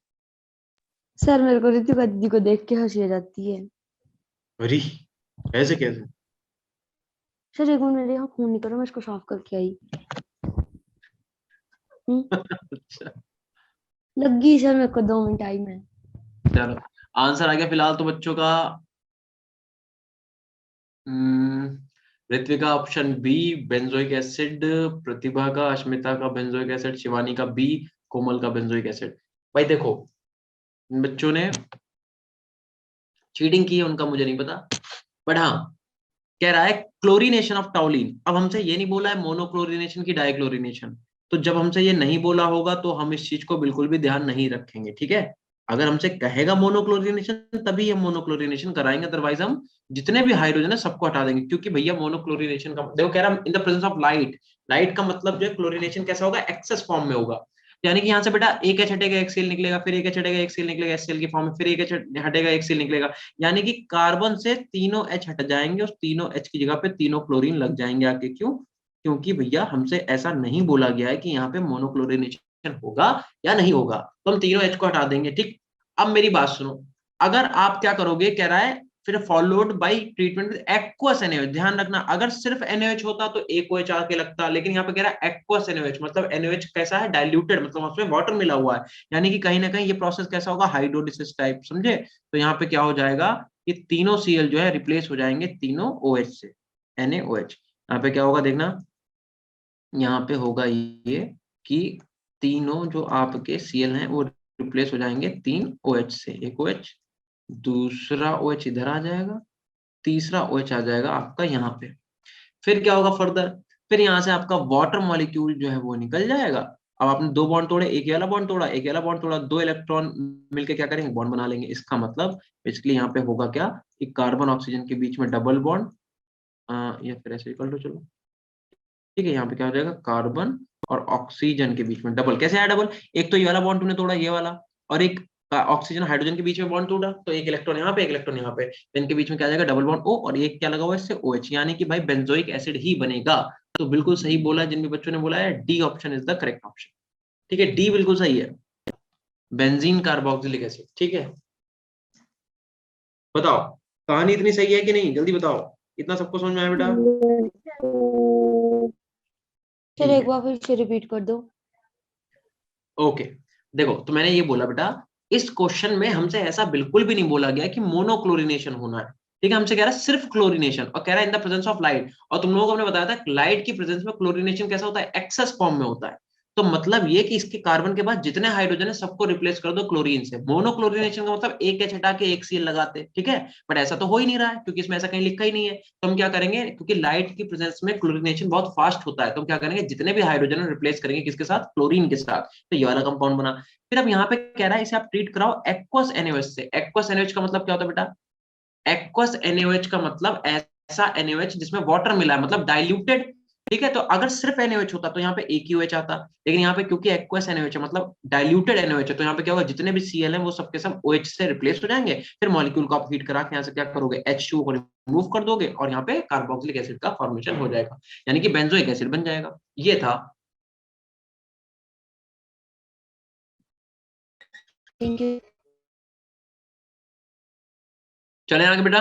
सर मेरे को ऋतिका दीदी को देख के हंसी आ जाती है। अरे ऐसे कैसे? सर एक मिनट, मेरे यहाँ खून नहीं करो, मैं इसको साफ करके आई। अच्छा लगी सर मेरे को 2 मिनट आई मैं। चलो, आंसर आ गया फिलहाल तो बच्चों का। Ritvika option B benzoic acid, Pratibha का, अश्मिता का बेंजोइक एसिड, शिवानी का बी, कोमल का बेंजोइक एसिड। भाई देखो, इन बच्चों ने चीटिंग की है उनका मुझे नहीं पता, बट हाँ कह रहा है क्लोरीनेशन ऑफ टाउलिन। अब हमसे ये नहीं बोला है मोनोक्लोरीनेशन की डाइक्लोरीनेशन, तो जब हमसे ये नहीं बोला होगा तो हम इस चीज को बिल्कुल भी ध्यान नहीं रखेंगे, ठीक है। अगर हमसे कहेगा मोनोक्लोरीनेशन तभी हम मोनोक्लोरीनेशन कराएंगे, अदरवाइज हम जितने भी हाइड्रोजन है सबको हटा देंगे, क्योंकि भैया मोनोक्लोरीनेशन का देखो कह रहा in the presence of light. Light का मतलब जो है क्लोरीनेशन कैसा होगा, एक्सेस फॉर्म में होगा। यानी कि यहाँ से बेटा एक एच हटेगा एक सील निकलेगा, फिर एक एच हटेगा एक सील निकलेगा एच की फॉर्म में, फिर एक एच हटेगा एक सील निकलेगा। यानी कि कार्बन से तीनों एच हट जाएंगे, उस तीनों एच की जगह पे तीनों क्लोरीन लग जाएंगे आके। क्यों? क्योंकि भैया हमसे ऐसा नहीं बोला गया है कि यहाँ पे मोनोक्लोरिनेशन होगा या नहीं होगा, तो हम तीनों एच को हटा देंगे, ठीक। अब मेरी बात सुनो, अगर आप क्या करोगे, कह रहा है फिर followed by treatment with aqueous NH. ध्यान रखना, अगर सिर्फ एनएच होता तो एक OH आके लगता, लेकिन यहाँ पे कह रहा है एक्वस एनएच, मतलब एनएच कैसा है, डाइल्यूटेड, मतलब उसमें वाटर मिला हुआ है। यानी कि कहीं ना कहीं ये प्रोसेस कैसा होगा, हाइड्रोलिसिस टाइप, समझे। तो यहाँ पे क्या हो जाएगा, ये तीनों Cl जो है रिप्लेस हो जाएंगे तीनों OH से, NaOH। यहाँ पे क्या होगा देखना, यहाँ पे होगा ये कि तीनों जो आपके Cl हैं वो रिप्लेस हो जाएंगे 3 OH से, एक OH, दूसरा OH इधर आ जाएगा, तीसरा OH आ जाएगा आपका यहाँ पे। फिर क्या होगा फर्दर, फिर यहाँ से आपका वाटर मॉलिक्यूल जो है वो निकल जाएगा। अब आपने 2 बॉन्ड तोड़े, एक ये वाला बॉन्ड तोड़ा, एक ये वाला बॉन्ड तोड़ा, 2 इलेक्ट्रॉन मिलके क्या करेंगे, बॉन्ड बना लेंगे। इसका मतलब बेसिकली यहाँ पे होगा क्या, कि कार्बन ऑक्सीजन के बीच में डबल बॉन्ड, या फिर ऐसे कर लो चलो, ठीक है। यहाँ पे क्या हो जाएगा, कार्बन और ऑक्सीजन के बीच में डबल। कैसे आया डबल, एक तो ये वाला बॉन्ड तूने तोड़ा, ये वाला, और एक ऑक्सीजन हाइड्रोजन के बीच में बॉन्ड टूटा, तो एक इलेक्ट्रॉन यहाँ पे एक इलेक्ट्रॉन यहाँ पे, तो इनके बीच में क्या आ जाएगा, डबल बॉन्ड O, और एक क्या लगा हुआ है इससे, OH, यानी कि भाई बेंजोइक एसिड ही बनेगा। तो बिल्कुल सही बोला जिन भी बच्चों ने बोला है, D option is the correct option, ठीक है, डी बिल्कुल सही है, बेंजीन कार्बोक्सिलिक एसिड, ठीक है। बताओ कहानी इतनी सही है कि नहीं, जल्दी बताओ, इतना सबको समझ में आया बेटा? सर ठीक एक है, बार फिर से रिपीट कर दो। ओके। देखो तो मैंने ये बोला बेटा, इस क्वेश्चन में हमसे ऐसा बिल्कुल भी नहीं बोला गया कि मोनोक्लोरिनेशन होना है, ठीक है। हमसे कह रहा है सिर्फ क्लोरिनेशन, और कह रहा है in the presence of light. और तुम लोगों को हमने बताया था लाइट की प्रेजेंस में क्लोरिनेशन कैसा होता है, एक्सेस फॉर्म में होता है। तो मतलब ये कि इसके कार्बन के बाद जितने हाइड्रोजन है सबको रिप्लेस कर दो क्लोरीन से। मोनोक्लोरिनेशन का मतलब एक एच हटा के एक Cl लगाते, ठीक है। बट ऐसा तो हो ही नहीं रहा है, क्योंकि इसमें ऐसा कहीं लिखा ही नहीं है। तो हम क्या करेंगे, क्योंकि लाइट की प्रेजेंस में क्लोरिनेशन बहुत फास्ट होता है, तो हम क्या करेंगे, जितने भी हाइड्रोजन रिप्लेस करेंगे किसके साथ, क्लोरीन के साथ। तो ये वाला कंपाउंड बना। फिर अब यहाँ पे कह रहा है इसे आप ट्रीट कराओ एक्वस NaOH से। एक्वस NaOH का मतलब क्या होता है बेटा, एक्वस NaOH का मतलब ऐसा NaOH जिसमें वाटर मिला है, मतलब डाइल्यूटेड, ठीक है। तो अगर सिर्फ NaOH होता तो यहाँ पे एक ही OH आता, लेकिन यहाँ पे क्योंकि एक्वस NaOH है मतलब डाइल्यूटेड NaOH है, तो यहाँ पे क्या होगा, जितने भी Cl हैं वो सबके सब OH से रिप्लेस हो जाएंगे। फिर मॉलिक्यूल को आप हीट करा के यहाँ से क्या करोगे, H2O को रिमूव कर दोगे, और यहाँ पे कार्बोक्सिलिक एसिड का फॉर्मेशन हो जाएगा, यानी कि बेंजोइक एसिड बन जाएगा। ये था। Thank you. चले आगे बेटा,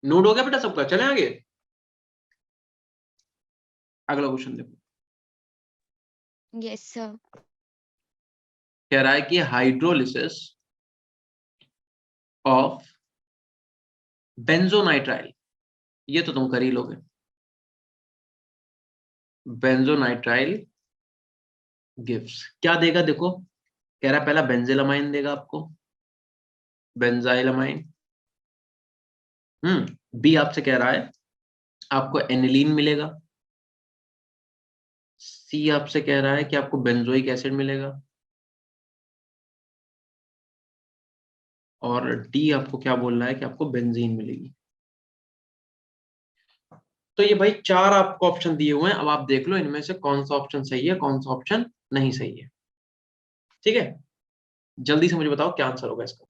नोट हो गया बेटा सबका, चले आगे। अगला क्वेश्चन देखो, यस सर। कह रहा है कि हाइड्रोलिसिस ऑफ बेंजोनाइट्राइल, ये तो तुम कर ही लोगे। बेंजोनाइट्राइल गिव्स क्या देगा, देखो कह रहा है पहला बेंजिलमाइन देगा आपको, बेंजाइलमाइन। बी आपसे कह रहा है आपको एनिलीन मिलेगा। सी आपसे कह रहा है कि आपको बेंजोइक एसिड मिलेगा, और डी आपको क्या बोल रहा है कि आपको बेंजीन मिलेगी। तो ये भाई 4 आपको ऑप्शन दिए हुए हैं, अब आप देख लो इनमें से कौन सा ऑप्शन सही है, कौन सा ऑप्शन नहीं सही है, ठीक है। जल्दी से मुझे बताओ क्या आंसर होगा इसका।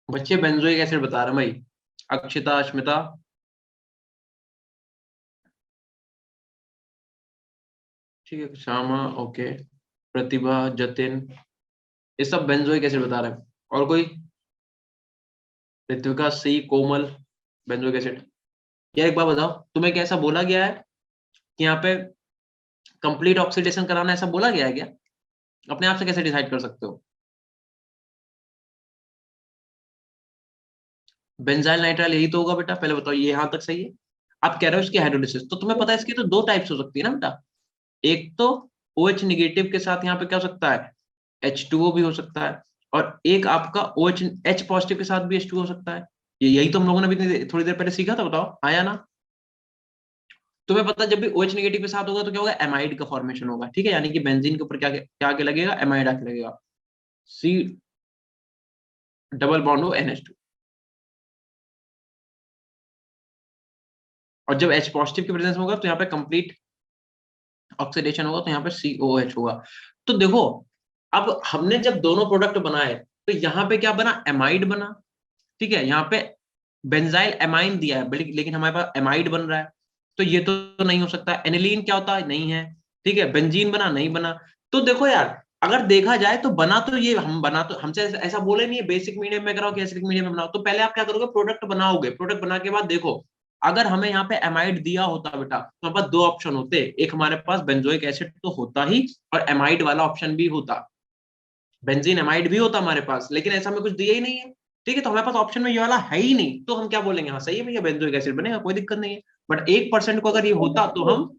बच्चे बेंजोइक एसिड बता रहे हैं भाई। अक्षिता, अश्मिता, ठीक है, श्यामा, ओके, प्रतिभा, जतिन, ये सब बेंजोइक एसिड बता रहे हैं। और कोई? ऋत्विका, सी, कोमल, बेंजोइक एसिड। क्या एक बार बताओ, तुम्हें क्या ऐसा बोला गया है कि यहाँ पे कंप्लीट ऑक्सीडेशन कराना, ऐसा बोला गया है क्या? अपने आप से कैसे डिसाइड कर सकते हो? बेंजाइल नाइट्राइल यही तो होगा बेटा, पहले बताओ, ये यहां तक सही है? आप कह रहे हो इसकी हाइड्रोलिसिस, तो तुम्हें पता है इसकी तो दो टाइप्स हो सकती है ना बेटा। एक तो OH निगेटिव के साथ यहाँ पे क्या हो सकता है, H2O भी हो सकता है, और एक आपका OH H पॉजिटिव के साथ भी H2O हो सकता है। ये यही तो हम लोगों ने भी थोड़ी देर पहले सीखा था, बताओ आया ना? तुम्हें पता है जब भी OH नेगेटिव के साथ होगा तो क्या होगा, एमाइड का फॉर्मेशन होगा, ठीक है, यानी कि बेंजीन के ऊपर क्या क्या आगे लगेगा, एमाइड आके लगेगा, C डबल बॉन्ड हो NH2। और जब H पॉजिटिव की प्रेजेंस में होगा तो यहाँ पे कंप्लीट ऑक्सीडेशन होगा, तो यहाँ पे COH होगा। तो देखो, अब हमने जब दोनों प्रोडक्ट बनाए तो यहाँ पे क्या बना, एमाइड बना, ठीक है, यहाँ पे बेंजाइल एमाइन दिया है लेकिन हमारे पास एमाइड बन रहा है, तो ये तो नहीं हो सकता। एनिलीन क्या होता है, नहीं है, ठीक है, बेंजीन बना, नहीं बना। तो देखो यार, अगर देखा जाए तो बना तो ये हम बना तो हमसे ऐसा बोले नहीं है बेसिक मीडियम में कराओ कि एसिडिक मीडियम में बनाओ। तो पहले आप क्या करोगे, प्रोडक्ट बनाओगे, प्रोडक्ट बना के बाद देखो, अगर हमें यहाँ पे एमाइड दिया होता बेटा तो हमारे पास दो ऑप्शन होते, एक हमारे पास बेंजोइक एसिड तो होता ही, और एमाइड वाला ऑप्शन भी होता, बेंजीन एमाइड भी होता हमारे पास, लेकिन ऐसा हमें कुछ दिया ही नहीं है, ठीक है, तो हमारे पास ऑप्शन में ये वाला है ही नहीं, तो हम क्या बोलेंगे, हाँ सही है भैया बेंजोइक एसिड बनेगा, कोई दिक्कत नहीं है। बट 1% को अगर ये होता तो हम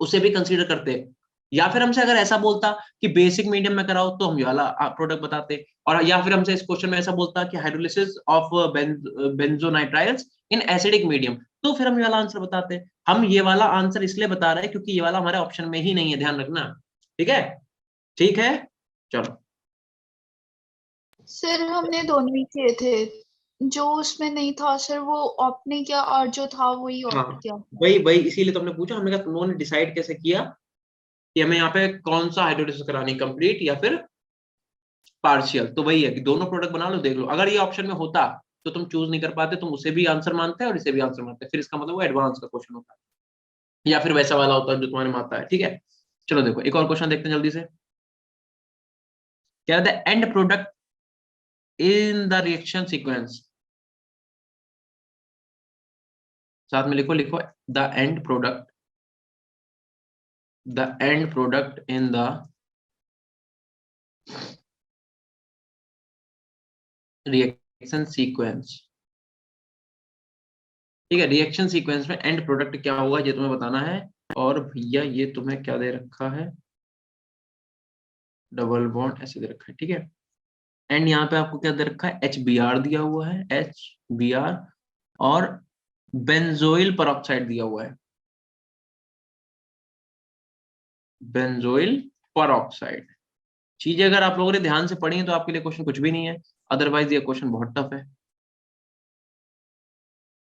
उसे भी कंसीडर करते, या फिर हमसे अगर ऐसा बोलता कि बेसिक मीडियम में कराओ तो हम ये वाला प्रोडक्ट बताते, और या फिर हमसे इस क्वेश्चन में ऐसा बोलता कि hydrolysis of benzonitriles in acidic medium, तो फिर हम ये वाला आंसर बताते। हम ये वाला आंसर इसलिए बता रहे हैं क्योंकि ये वाला हमारे ऑप्शन में ही नहीं है, ध्यान रखना, ठीक है, ठीक है, चलो। सर हमने दोनों ही किए थे, जो उसमें नहीं था सर वो ऑप्ट नहीं किया, और जो था वही हाँ, ऑप्ट किया। वही वही इसीलिए तुमने पूछा, हमने कहा तुम लोगों ने डिसाइड कैसे किया कि हमें यहाँ पे कौन सा हाइड्रोलिसिस करानी, कंप्लीट या फिर पार्शियल। तो वही है कि दोनों प्रोडक्ट बना लो, देख लो, अगर ये ऑप्शन में होता तो तुम चूज नहीं कर पाते, तुम उसे भी आंसर मानते हैं और इसे भी आंसर मानते हैं, फिर इसका मतलब वो एडवांस का क्वेश्चन होता है, या फिर वैसा वाला होता है जो तुम्हारे में आता है, ठीक है। चलो देखो एक और क्वेश्चन देखते हैं जल्दी से। क्या है and product in the reaction sequence, साथ में लिखो, लिखो, the end product, the end product in the reaction sequence, ठीक है, रिएक्शन सीक्वेंस में एंड प्रोडक्ट क्या होगा ये तुम्हें बताना है। और भैया ये तुम्हें क्या दे रखा है, डबल बॉन्ड ऐसे दे रखा है, ठीक है, एंड यहाँ पे आपको क्या दे रखा है, HBr दिया हुआ है, HBr, और बेंजोइल परऑक्साइड दिया हुआ है, बेंजोइल परऑक्साइड। चीजें अगर आप लोगों ने ध्यान से पढ़ी हैं तो आपके लिए क्वेश्चन कुछ भी नहीं है, अदरवाइज ये क्वेश्चन बहुत टफ है।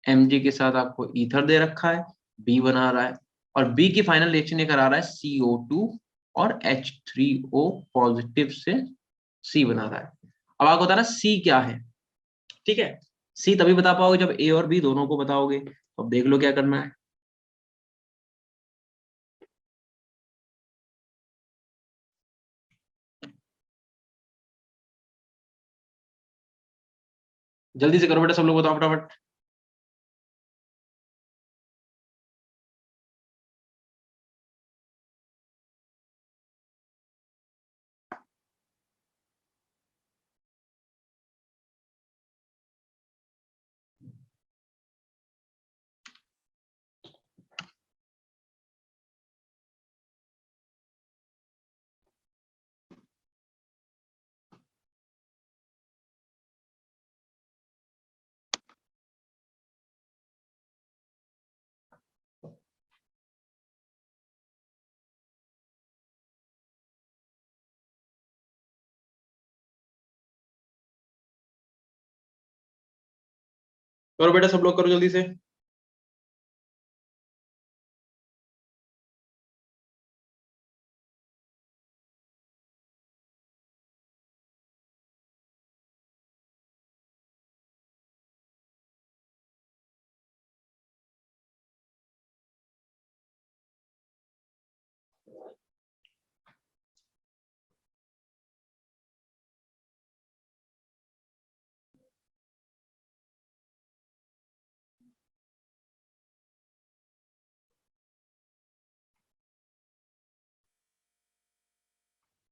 Mg के साथ आपको ईथर दे रखा है, B बना रहा है, और B की फाइनल रिएक्शन ये करा रहा है CO2 और H3O पॉजिटिव से C बना रहा है। अब आपको बताना C क्या है, ठीक है, C तभी बता पाओगे जब A और B दोनों को बताओगे, तो अब देख लो क्या करना है। जल्दी से करो बेटा, सब लोग बताओ फटाफट। करो बेटा सब लोग करो जल्दी से।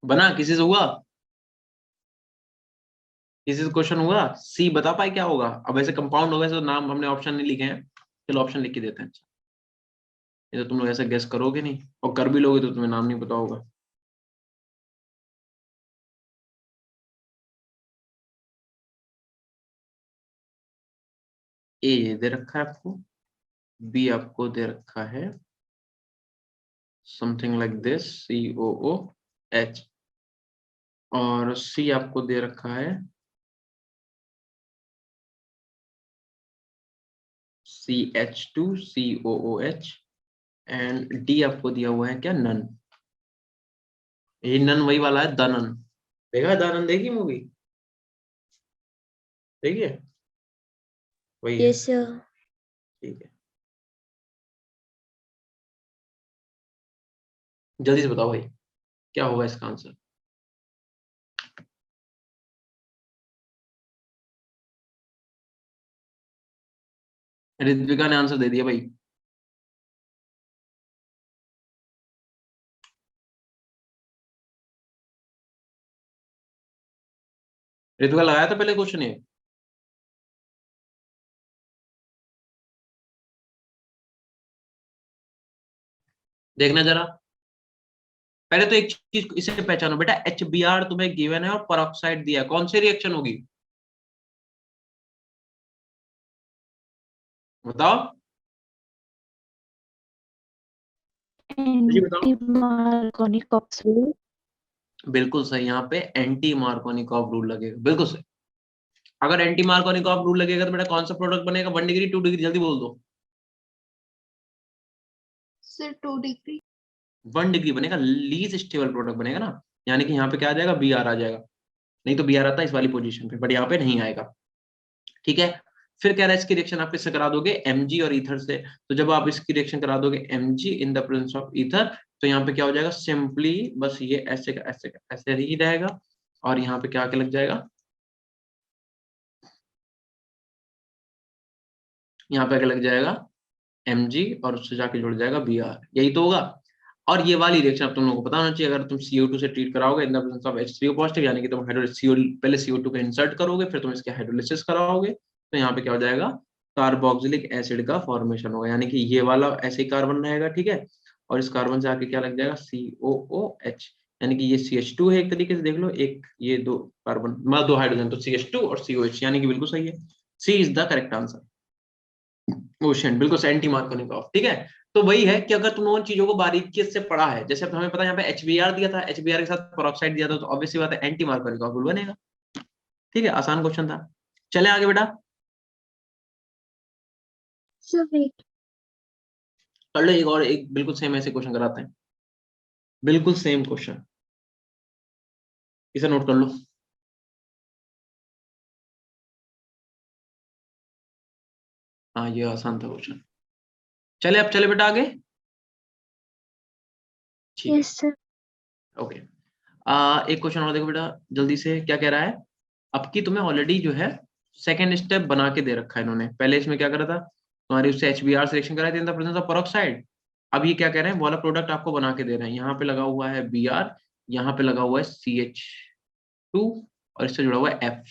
बना किसी से हुआ? किसी से क्वेश्चन हुआ? सी बता पाए क्या होगा? अब ऐसे कंपाउंड होगा तो नाम हमने ऑप्शन नहीं लिखे हैं, चलो ऑप्शन लिख के देते हैं। ये तो तुम लोग ऐसा गेस करोगे नहीं, और कर भी लोगे तो तुम्हें नाम नहीं पता होगा। ए ये दे रखा है आपको, बी आपको दे रखा है समथिंग लाइक दिस COOH, और सी आपको दे रखा है CH2COOH, एंड डी आपको दिया हुआ है क्या? नन। ये नन वही वाला है, दानन। देखा है दानन? देखी मूवी? देखिए वही है। Yes sir. ठीक है, जल्दी से बताओ भाई क्या होगा इसका आंसर। ऋत्विका ने आंसर दे दिया भाई। ऋत्विका लगाया था पहले क्वेश्चन ये? देखना जरा, पहले तो एक चीज इसे पहचानो बेटा, HBr तुम्हें गिवन है और परऑक्साइड दिया है, कौन सी रिएक्शन होगी बताओ? जी बताओ। Anti Markovnikov rule. बिल्कुल सही, यहाँ पे एंटी मार्कोनिकॉफ रूल लगेगा, बिल्कुल सही। अगर एंटी मार्कोनिकॉफ रूल लगेगा तो बेटा कौन सा प्रोडक्ट बनेगा? 1 डिग्री 2 डिग्री, जल्दी बोल दो। Sir 2 degree. 1 डिग्री बनेगा, लीस्ट स्टेबल प्रोडक्ट बनेगा ना, यानी कि यहाँ पे क्या आ जाएगा? Br आ जाएगा। नहीं तो Br आता है इस वाली पोजीशन पे, बट यहाँ पे नहीं आएगा। ठीक है, फिर कह रहा है इसकी रिएक्शन आप किससे करा दोगे? Mg और ईथर से। तो जब आप इसकी रिएक्शन करा दोगे Mg in the presence of ether, तो यहाँ पे क्या हो जाएगा? सिंपली बस ये ऐसे का ऐसे ही रहेगा, और यहाँ पे क्या आके लग जाएगा? यहाँ पे आके लग जाएगा Mg, और उससे जाके जुड़ जाएगा Br, यही तो होगा। और ये वाली रिएक्शन अब तुम लोगों को पता होना चाहिए, अगर तुम CO2 से ट्रीट कराओगे in the presence of H3O positive, यानी कि तुम पहले CO2 को इंसर्ट करोगे, फिर तुम इसके हाइड्रोलिसिस कराओगे, तो यहाँ पे क्या हो जाएगा? कार्बोक्सिलिक एसिड का फॉर्मेशन होगा, यानी कि ये वाला ऐसे ही कार्बन रहेगा, ठीक है, और इस कार्बन से आके क्या लग जाएगा? COOH, यानी कि ये CH2 है एक तरीके से, देख लो, एक ये दो कार्बन मतलब 2 हाइड्रोजन, तो CH2 और COH, यानी कि बिल्कुल सही है, C is the correct answer. ओशन बिल्कुल एंटी मार्कोनिकॉफ, ठीक है। तो वही है कि अगर तुम उन चीजों को बारीकी से पढ़ा है, जैसे अब हमें पता है यहाँ पे HBr दिया था, HBr के साथ पेरोक्साइड दिया था, तो ऑब्वियसली बात है एंटी मार्कोनिकॉफ बनेगा। ठीक है, आसान क्वेश्चन था। चले आगे बेटा, सर वेट। कर लो एक और, एक बिल्कुल सेम ऐसे क्वेश्चन कराते हैं, बिल्कुल सेम क्वेश्चन, इसे नोट कर लो। हाँ ये आसान था क्वेश्चन। चले अब चले बेटा आगे। ठीक है, यस सर। ओके। एक क्वेश्चन और देखो बेटा जल्दी से, क्या कह रहा है? अब की तुम्हें ऑलरेडी जो है सेकंड स्टेप बना के दे रखा है इन्होंने, पहले इसमें क्या करा था? तुम्हारी उससे HBr सिलेक्शन कराई थी in the presence of peroxide. अब ये क्या कह रहे हैं? वाला प्रोडक्ट आपको बना के दे रहे हैं, यहाँ पे लगा हुआ है Br, यहाँ पे लगा हुआ है CH2, और इससे जुड़ा हुआ है F,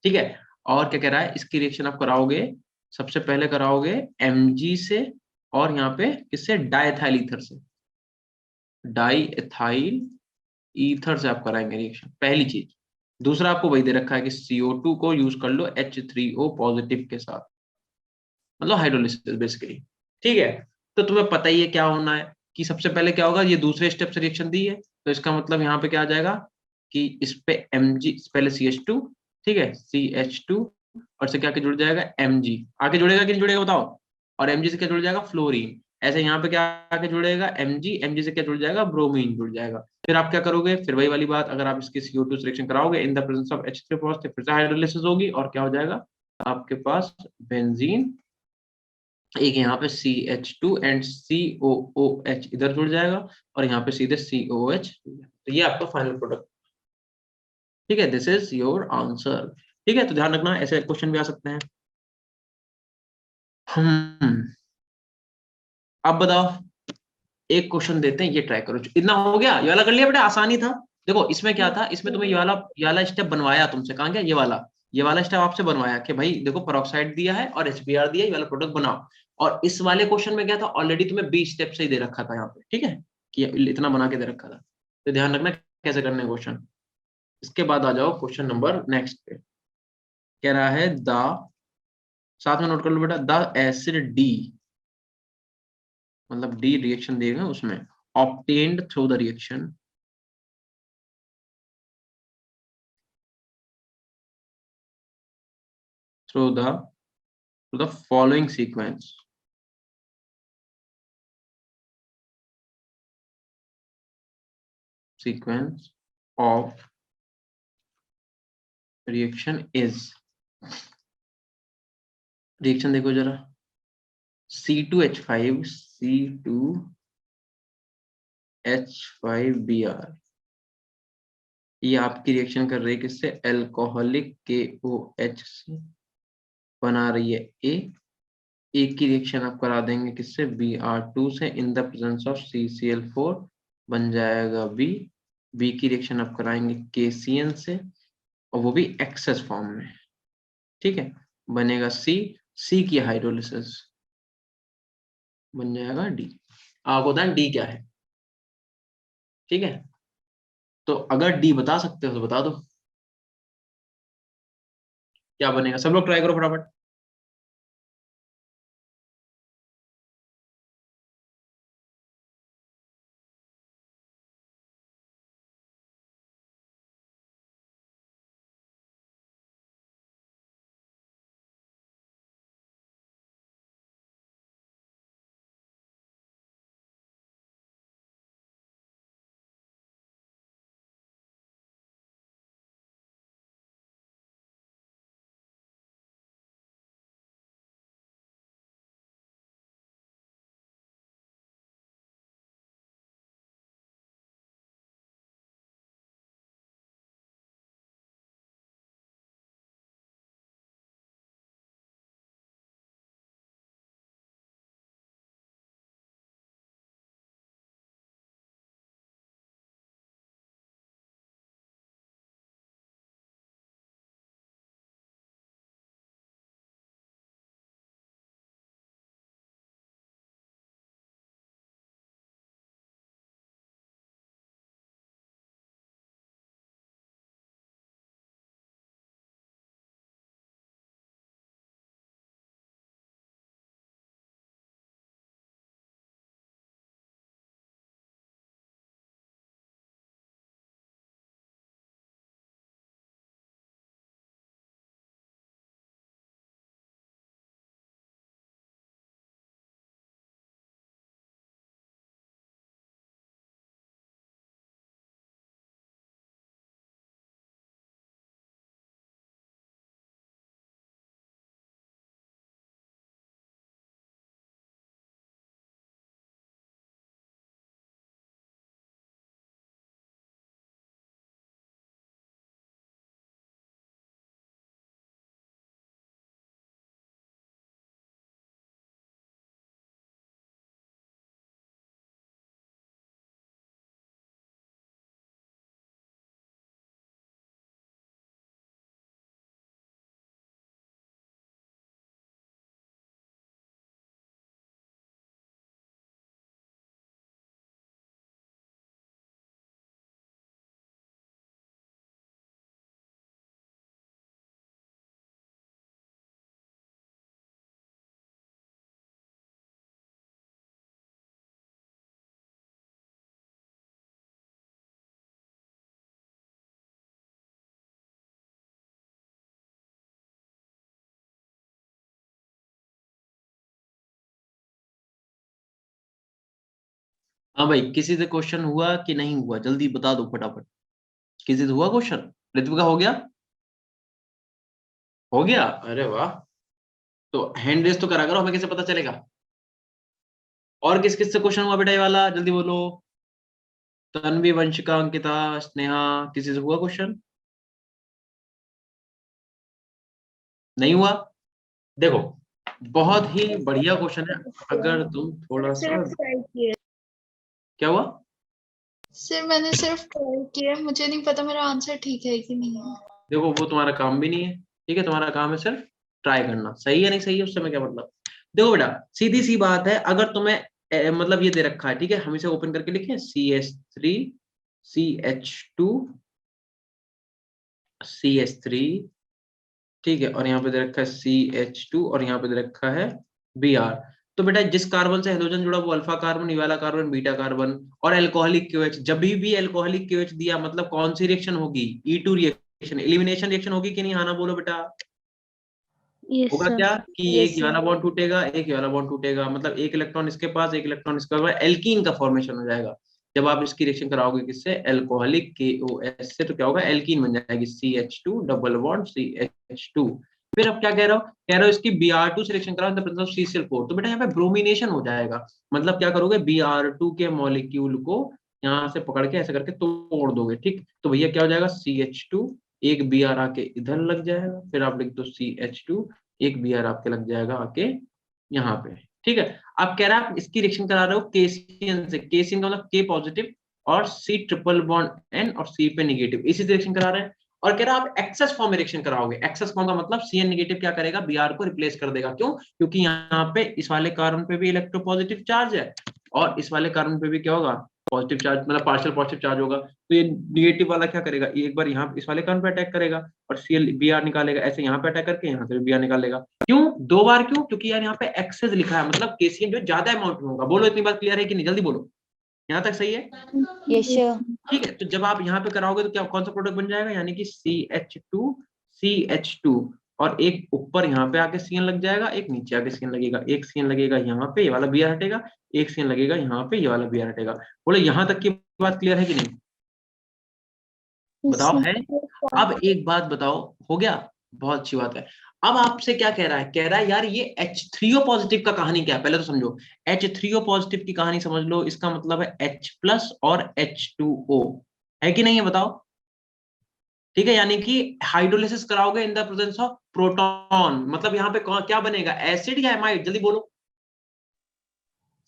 ठीक है। और क्या कह रहा है? इसकी रिएक्शन आप कराओगे, सबसे पहले कराओगे Mg से, और यहाँ पे किससे? डाइएथाइल ईथर से, डाइएथाइल ईथर से आप कराएंगे रिएक्शन, पहली चीज। दूसरा आपको वही दे रखा है कि CO2 को यूज कर लो H3O पॉजिटिव के साथ, मतलब हाइड्रोलिसिस बेसिकली, ठीक है। तो तुम्हें पता ही है क्या होना है, कि सबसे पहले क्या होगा? ये दूसरे स्टेप से रिएक्शन दी है, तो इसका मतलब यहाँ पे क्या आ जाएगा कि इस पे Mg पहले CH2, ठीक है, CH2 और इससे क्या के जुड़ जाएगा Mg, आके जुड़ेगा कि नहीं जुड़ेगा बताओ, और Mg से क्या जुड़ जाएगा फ्लोरीन। ऐसे यहाँ पे क्या आके जुड़ेगा Mg, Mg से क्या जुड़ जाएगा ब्रोमीन जुड़ जाएगा। फिर आप क्या करोगे, फिर वही वाली बात, अगर आप इसकी CO2 सिलेक्शन कराओगे in the presence of H3 फिर से हाइड्रोलिसिस होगी और क्या हो जाएगा आपके पास बेंजीन, एक यहाँ पे CH2 एंड COOH इधर जुड़ जाएगा और यहाँ पे सीधे COH, तो ये आपका फाइनल प्रोडक्ट। ठीक है, दिस इज योर आंसर। ठीक है, तो ध्यान रखना ऐसे क्वेश्चन भी आ सकते हैं। अब बताओ, एक क्वेश्चन देते हैं, ये ट्राई करो। इतना हो गया, ये वाला कर लिया बेटा, आसानी था। देखो इसमें क्या था, इसमें तुम्हें ये वाला स्टेप बनवाया तुमसे, कहाँ गया ये वाला स्टेप आपसे बनवाया कि भाई देखो पेरोक्साइड दिया है और HBr दिया है, ये वाला प्रोडक्ट बनाओ। और इस वाले क्वेश्चन में क्या था, ऑलरेडी तुम्हें 20 स्टेप से ही दे रखा था यहाँ पे, ठीक है, कि इतना बना के दे रखा था। तो ध्यान रखना कैसे करने क्वेश्चन। इसके बाद आ जाओ क्वेश्चन नंबर नेक्स्ट पे, कह रहा है द, साथ में नोट कर लो बेटा, द एसिड डी, मतलब डी रिएक्शन देगा उसमें, obtained through the reaction through the following sequence of reaction is, reaction देखो जरा, C2H5 C2H5Br, ये आपकी रिएक्शन कर रही है किससे, एल्कोहलिक KOH से, बना रही है A, एक की रिएक्शन आप करा देंगे किससे, Br2 से, in the presence of CCl4 बन जाएगा B, B की रिएक्शन आप कराएंगे KCN से और वो भी एक्सेस फॉर्म में, ठीक है, बनेगा C की हाइड्रोलिसिस बन जाएगा D। आपको बताएं D क्या है, ठीक है, तो अगर D बता सकते हो तो बता दो क्या बनेगा। सब लोग ट्राई करो फटाफट। हाँ भाई, किसी से क्वेश्चन हुआ कि नहीं हुआ, जल्दी बता दो फटाफट। किसी से हुआ क्वेश्चन? ऋत्विका हो गया? हो गया, अरे वाह। तो हैंड रेस तो करा करो, हमें कैसे पता चलेगा। और किस किस से क्वेश्चन हुआ बेटा ये वाला, जल्दी बोलो। तन्वी, वंशिका, अंकिता, स्नेहा, किसी से हुआ क्वेश्चन? नहीं हुआ? देखो, बहुत ही बढ़िया क्वेश्चन है। अगर तुम थोड़ा सा, सिर्फ ट्राई किया। क्या हुआ? सिर्फ मैंने सिर्फ ट्राई किया, मुझे नहीं पता मेरा आंसर ठीक है कि नहीं है। देखो, वो तुम्हारा काम भी नहीं है, ठीक है, तुम्हारा काम है सिर्फ ट्राई करना, सही है नहीं सही है उससे मैं क्या मतलब। देखो बेटा, सीधी सी बात है, अगर तुम्हें मतलब ये दे रखा है, ठीक है, हम इसे ओपन करके लिखें, CH3 CH2 CH3, ठीक है, और यहाँ पे दे रखा है CH2 और यहाँ पे दे रखा है Br। तो बेटा जिस कार्बन से हाइड्रोजन जुड़ा वो अल्फा कार्बन, ये वाला कार्बन बीटा कार्बन, और एल्कोहलिक क्यूएच, जब भी एल्कोहलिक क्यूएच दिया मतलब कौन सी रिएक्शन होगी? E2 रिएक्शन, एलिमिनेशन रिएक्शन होगी कि नहीं? हाँ ना बोलो बेटा। Yes, होगा sir. क्या कि एक यस ये सर। वाला बॉन्ड टूटेगा, एक ये वाला बॉन्ड टूटेगा, मतलब एक इलेक्ट्रॉन इसके पास, एक इलेक्ट्रॉन इसके पास, एल्कीन का फॉर्मेशन हो जाएगा। जब आप इसकी रिएक्शन कराओगे किससे? एल्कोहलिक KOH से, तो क्या होगा? एल्कीन बन जाएगी, CH2 डबल बॉन्ड CH2। फिर अब क्या कह रहे हो? कह रहे हो इसकी Br2 सिलेक्शन कराओ in the presence of CCl4, तो बेटा यहाँ पे ब्रोमिनेशन हो जाएगा। मतलब क्या करोगे? Br2 के मॉलिक्यूल को यहाँ से पकड़ के ऐसे करके तोड़ दोगे, ठीक, तो भैया क्या हो जाएगा? CH2, एक Br आके इधर लग जाएगा, फिर आप लिख दो CH2, एक Br आपके लग जाएगा आके यहाँ पे, ठीक है। आप कह रहा है आप इसकी रिएक्शन करा रहे हो केसीएन से, केसीएन का मतलब K पॉजिटिव और C ट्रिपल बॉन्ड N और C पे निगेटिव, इसी से रिएक्शन करा रहे हैं। और कह रहा है आप एक्सेस फॉर्म में रिएक्शन कराओगे। एक्सेस फॉर्म का मतलब CN निगेटिव क्या करेगा? Br को रिप्लेस कर देगा। क्यों? क्योंकि यहाँ पे इस वाले कार्बन पे भी इलेक्ट्रोपॉजिटिव चार्ज है और इस वाले कार्बन पे भी क्या होगा? पॉजिटिव चार्ज, मतलब पार्शियल पॉजिटिव चार्ज होगा। तो ये निगेटिव वाला क्या करेगा? ये एक बार यहाँ इस वाले कार्बन पे अटैक करेगा और Br निकालेगा, ऐसे यहाँ पे अटैक करके यहाँ से भी Br निकालेगा। क्यों? दो बार क्यों? क्योंकि यार यहाँ पे एक्सेस लिखा है, मतलब केसीएन जो ज्यादा अमाउंट में होगा। बोलो, इतनी बात क्लियर है कि नहीं? जल्दी बोलो, यहाँ तक सही है? Yes sir. ठीक है, तो जब आप यहाँ पे कराओगे तो क्या कौन सा प्रोडक्ट बन जाएगा? यानी कि CH2 और एक ऊपर यहाँ पे आके CN लग जाएगा, एक नीचे आके CN लगेगा, एक CN लगेगा यहाँ पे, ये वाला Br हटेगा, एक CN लगेगा यहाँ पे, ये वाला Br हटेगा। बोलो यहाँ तक की बात क्लियर है कि नहीं? Yes, बताओ sir. है। अब एक बात बताओ, हो गया? बहुत अच्छी बात है। अब आपसे क्या कह रहा है? कह रहा है यार ये H3O पॉजिटिव का कहानी क्या है, पहले तो समझो। H3O पॉजिटिव की कहानी समझ लो, इसका मतलब है H प्लस और H2O, है कि नहीं है? बताओ। ठीक है, यानी कि हाइड्रोलिसिस कराओगे in the presence of proton, मतलब यहाँ पे क्या बनेगा? एसिड या एमाइड? जल्दी बोलो।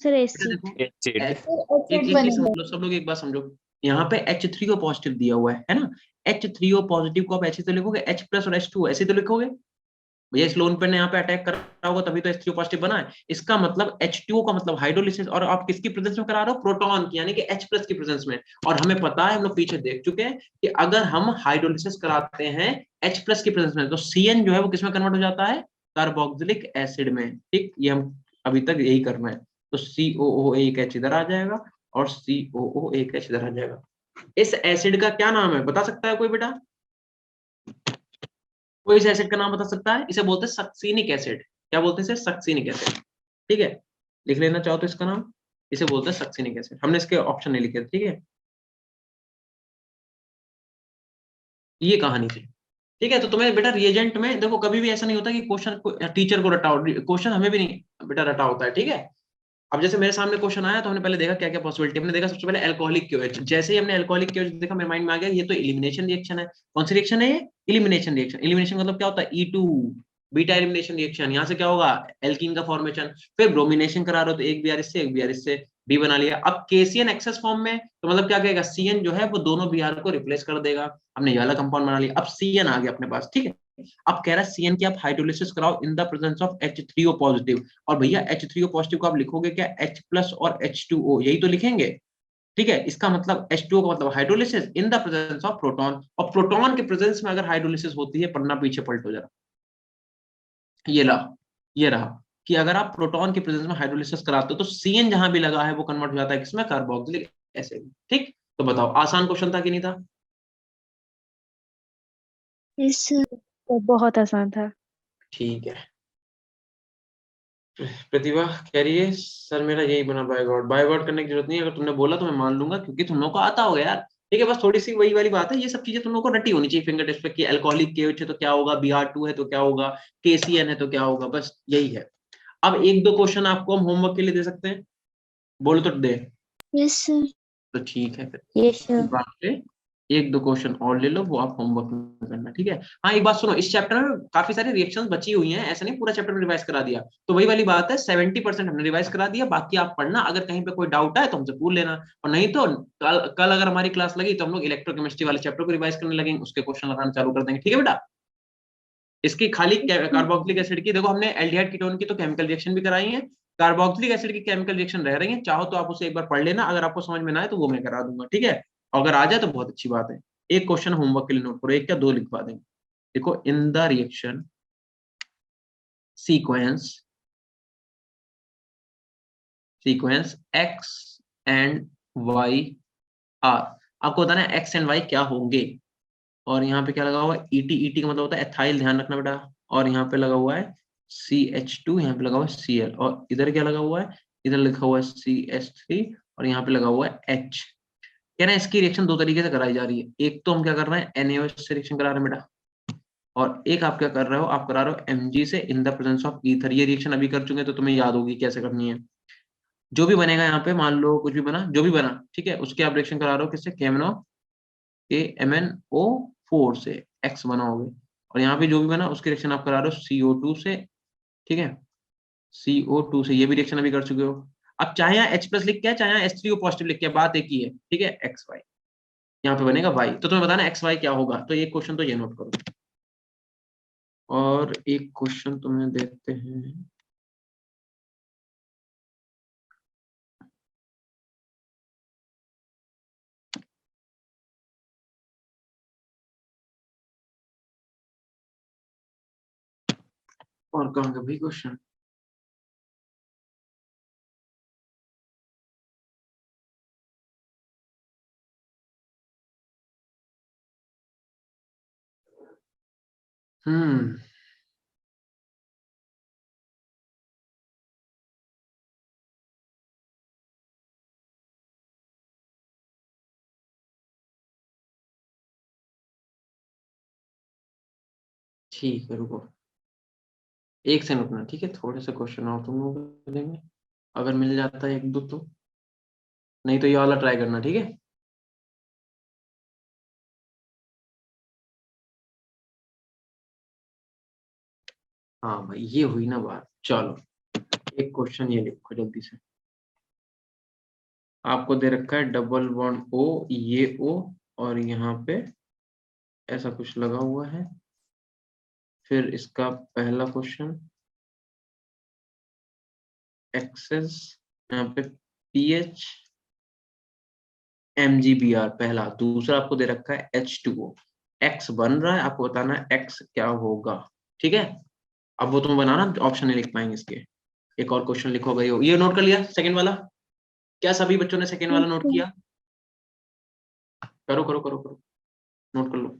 Sir, बेटा acid. देखो, एसिड। एक एसिड एक चीज समझ बनेगा। लो, सब लोग एक बात समझो। यहाँ पे H3O पॉजिटिव दिया हुआ है ना? H3O पॉजिटिव को आप ऐसे तो लिखोगे, H प्लस और H2 ऐसे तो लिखोगे। भैया इस लोन पे ने यहाँ पे अटैक करा होगा तभी तो H3O पॉजिटिव बना है। इसका मतलब H2O का मतलब हाइड्रोलिसिस, और आप किसकी प्रेजेंस में करा रहे हो? प्रोटॉन की, यानी कि H प्लस की प्रेजेंस में। और हमें पता है, हम लोग पीछे देख चुके हैं कि अगर हम हाइड्रोलिसिस कराते हैं H प्लस की प्रेजेंस में, तो CN जो है वो किसमें कन्वर्ट हो जाता है? कार्बोक्सिलिक एसिड में। ठीक, ये हम अभी तक यही कर रहे हैं। तो COO एक H इधर आ जाएगा और COO एक H इधर आ जाएगा। इस एसिड का क्या नाम है, बता सकता है कोई बेटा? कोई इस एसिड का नाम बता सकता है? इसे बोलते हैं सक्सीनिक एसिड। क्या बोलते हैं इसे? Succinic acid. ठीक है, लिख लेना चाहो तो इसका नाम, इसे बोलते हैं सक्सीनिक एसिड। हमने इसके ऑप्शन नहीं लिखे थे, ठीक है। ये कहानी थी। ठीक है, तो तुम्हें बेटा रिएजेंट में देखो, कभी भी ऐसा नहीं होता कि क्वेश्चन टीचर को रटाओ, क्वेश्चन हमें भी नहीं बेटा रटा होता है, ठीक है। अब जैसे मेरे सामने क्वेश्चन आया तो हमने पहले देखा क्या क्या पॉसिबिलिटी, हमने देखा सबसे पहले एल्कोहलिक क्यूएच। जैसे ही हमने एल्कोहलिक क्यूएच देखा, मेरे माइंड में आ गया ये तो एलिमिनेशन रिएक्शन है। कौन सी रिएक्शन है ये? Elimination reaction. एलिमिनेशन मतलब क्या होता है? E2 beta elimination reaction. यहाँ से क्या होगा? एल्कीन का फॉर्मेशन। फिर ब्रोमिनेशन करा रहे हो तो एक Br इससे, एक Br इससे, बी बना लिया। अब केसीएन एक्सेस फॉर्म में, तो मतलब क्या कहेगा? CN जो है वो दोनों Br को रिप्लेस कर देगा। हमने ये वाला कंपाउंड बना लिया, अब CN आ गया अपने पास, ठीक है। अब कह रहा है CN की आप हाइड्रोलिसिस कराओ in the presence of H3O positive. और भैया H3O पॉजिटिव को आप लिखोगे क्या? H प्लस और H2O, यही तो लिखेंगे। ठीक है, इसका मतलब H2O का मतलब hydrolysis in the presence of proton, और प्रोटॉन के प्रेजेंस में अगर हाइड्रोलिसिस होती है, पन्ना पीछे पलटो जरा, ये रहा, ये रहा कि अगर आप प्रोटॉन के प्रेजेंस में हाइड्रोलिसिस कराते हो तो CN जहां भी लगा है वो कन्वर्ट हो जाता है किसमें? Carboxylic acid. ठीक, तो बताओ आसान क्वेश्चन था कि नहीं था? Yes, sir. बहुत आसान था। ठीक है। प्रतिभा कह रही है सर मेरा यही बना बाय गॉड करने की जरूरत नहीं है, अगर तुमने बोला तो मैं मान लूंगा क्योंकि तुम लोगों को आता होगा यार। ठीक है, बस थोड़ी सी वही वाली बात है, ये सब चीजें तुम लोगों को रटी होनी चाहिए फिंगर टिप्स पे कि अल्कोहलिक केएच है तो क्या होगा, Br2 है तो क्या होगा, KCN है तो क्या होगा, बस यही है। अब एक दो क्वेश्चन आपको हम होमवर्क के लिए दे सकते हैं, बोलो तो दे। Yes sir. तो ठीक है फिर यस इस सर। बात पे एक दो क्वेश्चन और ले लो, वो आप होमवर्क में करना, ठीक है। हाँ एक बात सुनो, इस चैप्टर में काफी सारी रिएक्शंस बची हुई हैं, ऐसा नहीं पूरा चैप्टर में रिवाइज करा दिया, तो वही वाली बात है 70% हमने रिवाइज करा दिया, बाकी आप पढ़ना, अगर कहीं पे कोई डाउट है तो हमसे पूछ लेना, और नहीं तो कल अगर हमारी क्लास लगी तो हम लोग इलेक्ट्रोकेमिस्ट्री वाले चैप्टर को रिवाइज करने लगेंगे, उसके क्वेश्चन लगाना चालू कर देंगे, ठीक है बेटा। इसकी खाली कार्बोक्सिलिक एसिड की देखो, हमने एल्डिहाइड कीटोन की तो केमिकल रिएक्शन भी कराई है, कार्बोक्सिलिक एसिड की केमिकल रिएक्शन रह रही है, चाहो तो आप उसे एक बार पढ़ लेना, अगर आपको समझ में ना आए तो वो मैं करा दूंगा, ठीक है। अगर आ जाए तो बहुत अच्छी बात है। एक क्वेश्चन होमवर्क के लिए नोट करो, एक क्या दो लिखवा देंगे। देखो, in the reaction sequence X and Y are, आपको बताना है एक्स एंड वाई क्या होंगे, और यहाँ पे क्या लगा हुआ है ईटी, ईटी का मतलब होता है एथाइल, ध्यान रखना बेटा, और यहाँ पे लगा हुआ है CH2, यहाँ पे लगा हुआ है Cl, और इधर क्या लगा हुआ है, इधर लिखा हुआ है CH3, और यहाँ पे लगा हुआ है H। कह रहे हैं इसकी रिएक्शन दो तरीके से कराई जा रही है, एक तो हम क्या कर रहे हैं NaOH से रिएक्शन करा रहे हैं बेटा, और एक आप क्या कर रहे हो, आप करा रहे हो Mg से in the presence of ether. ये रिएक्शन अभी कर चुके हैं तो तुम्हें याद होगी कैसे करनी है। जो भी बनेगा यहाँ पे, मान लो कुछ भी बना, जो भी बना, ठीक है, उसके आप रिएक्शन करा रहे हो किससे, KMnO के MnO4 से, X बनाओगे, और यहाँ पे जो भी बना उसकी रिएक्शन आप करा रहे हो CO2 से, ठीक है, CO2 से, ये भी रिएक्शन अभी कर चुके हो। अब चाहे यहाँ H प्लस लिख के, चाहे यहाँ H3O पॉजिटिव लिख के, बात एक ही है, ठीक है, XY यहाँ पे बनेगा Y, तो तुम्हें बताना XY क्या होगा, तो एक क्वेश्चन तो ये नोट करो, और एक क्वेश्चन तुम्हें देते हैं, और कहाँ का भाई क्वेश्चन, ठीक है रुको, एक से रुकना, ठीक है, थोड़े से क्वेश्चन और तुम लोग मिलेंगे, अगर मिल जाता है एक दो तो, नहीं तो ये वाला ट्राई करना, ठीक है। हाँ भाई ये हुई ना बात, चलो एक क्वेश्चन ये लिखो जल्दी से, आपको दे रखा है डबल बॉन्ड O, ये O, और यहाँ पे ऐसा कुछ लगा हुआ है, फिर इसका पहला क्वेश्चन एक्सेस, यहाँ पे पीएच MgBr पहला, दूसरा आपको दे रखा है H2O, X बन रहा है, आपको बताना है X क्या होगा, ठीक है। अब वो तुम बनाना, ऑप्शन नहीं लिख पाएंगे इसके, एक और क्वेश्चन लिखो गई हो, ये नोट कर लिया सेकंड वाला, क्या सभी बच्चों ने सेकंड वाला नोट किया, करो करो करो करो, नोट कर लो,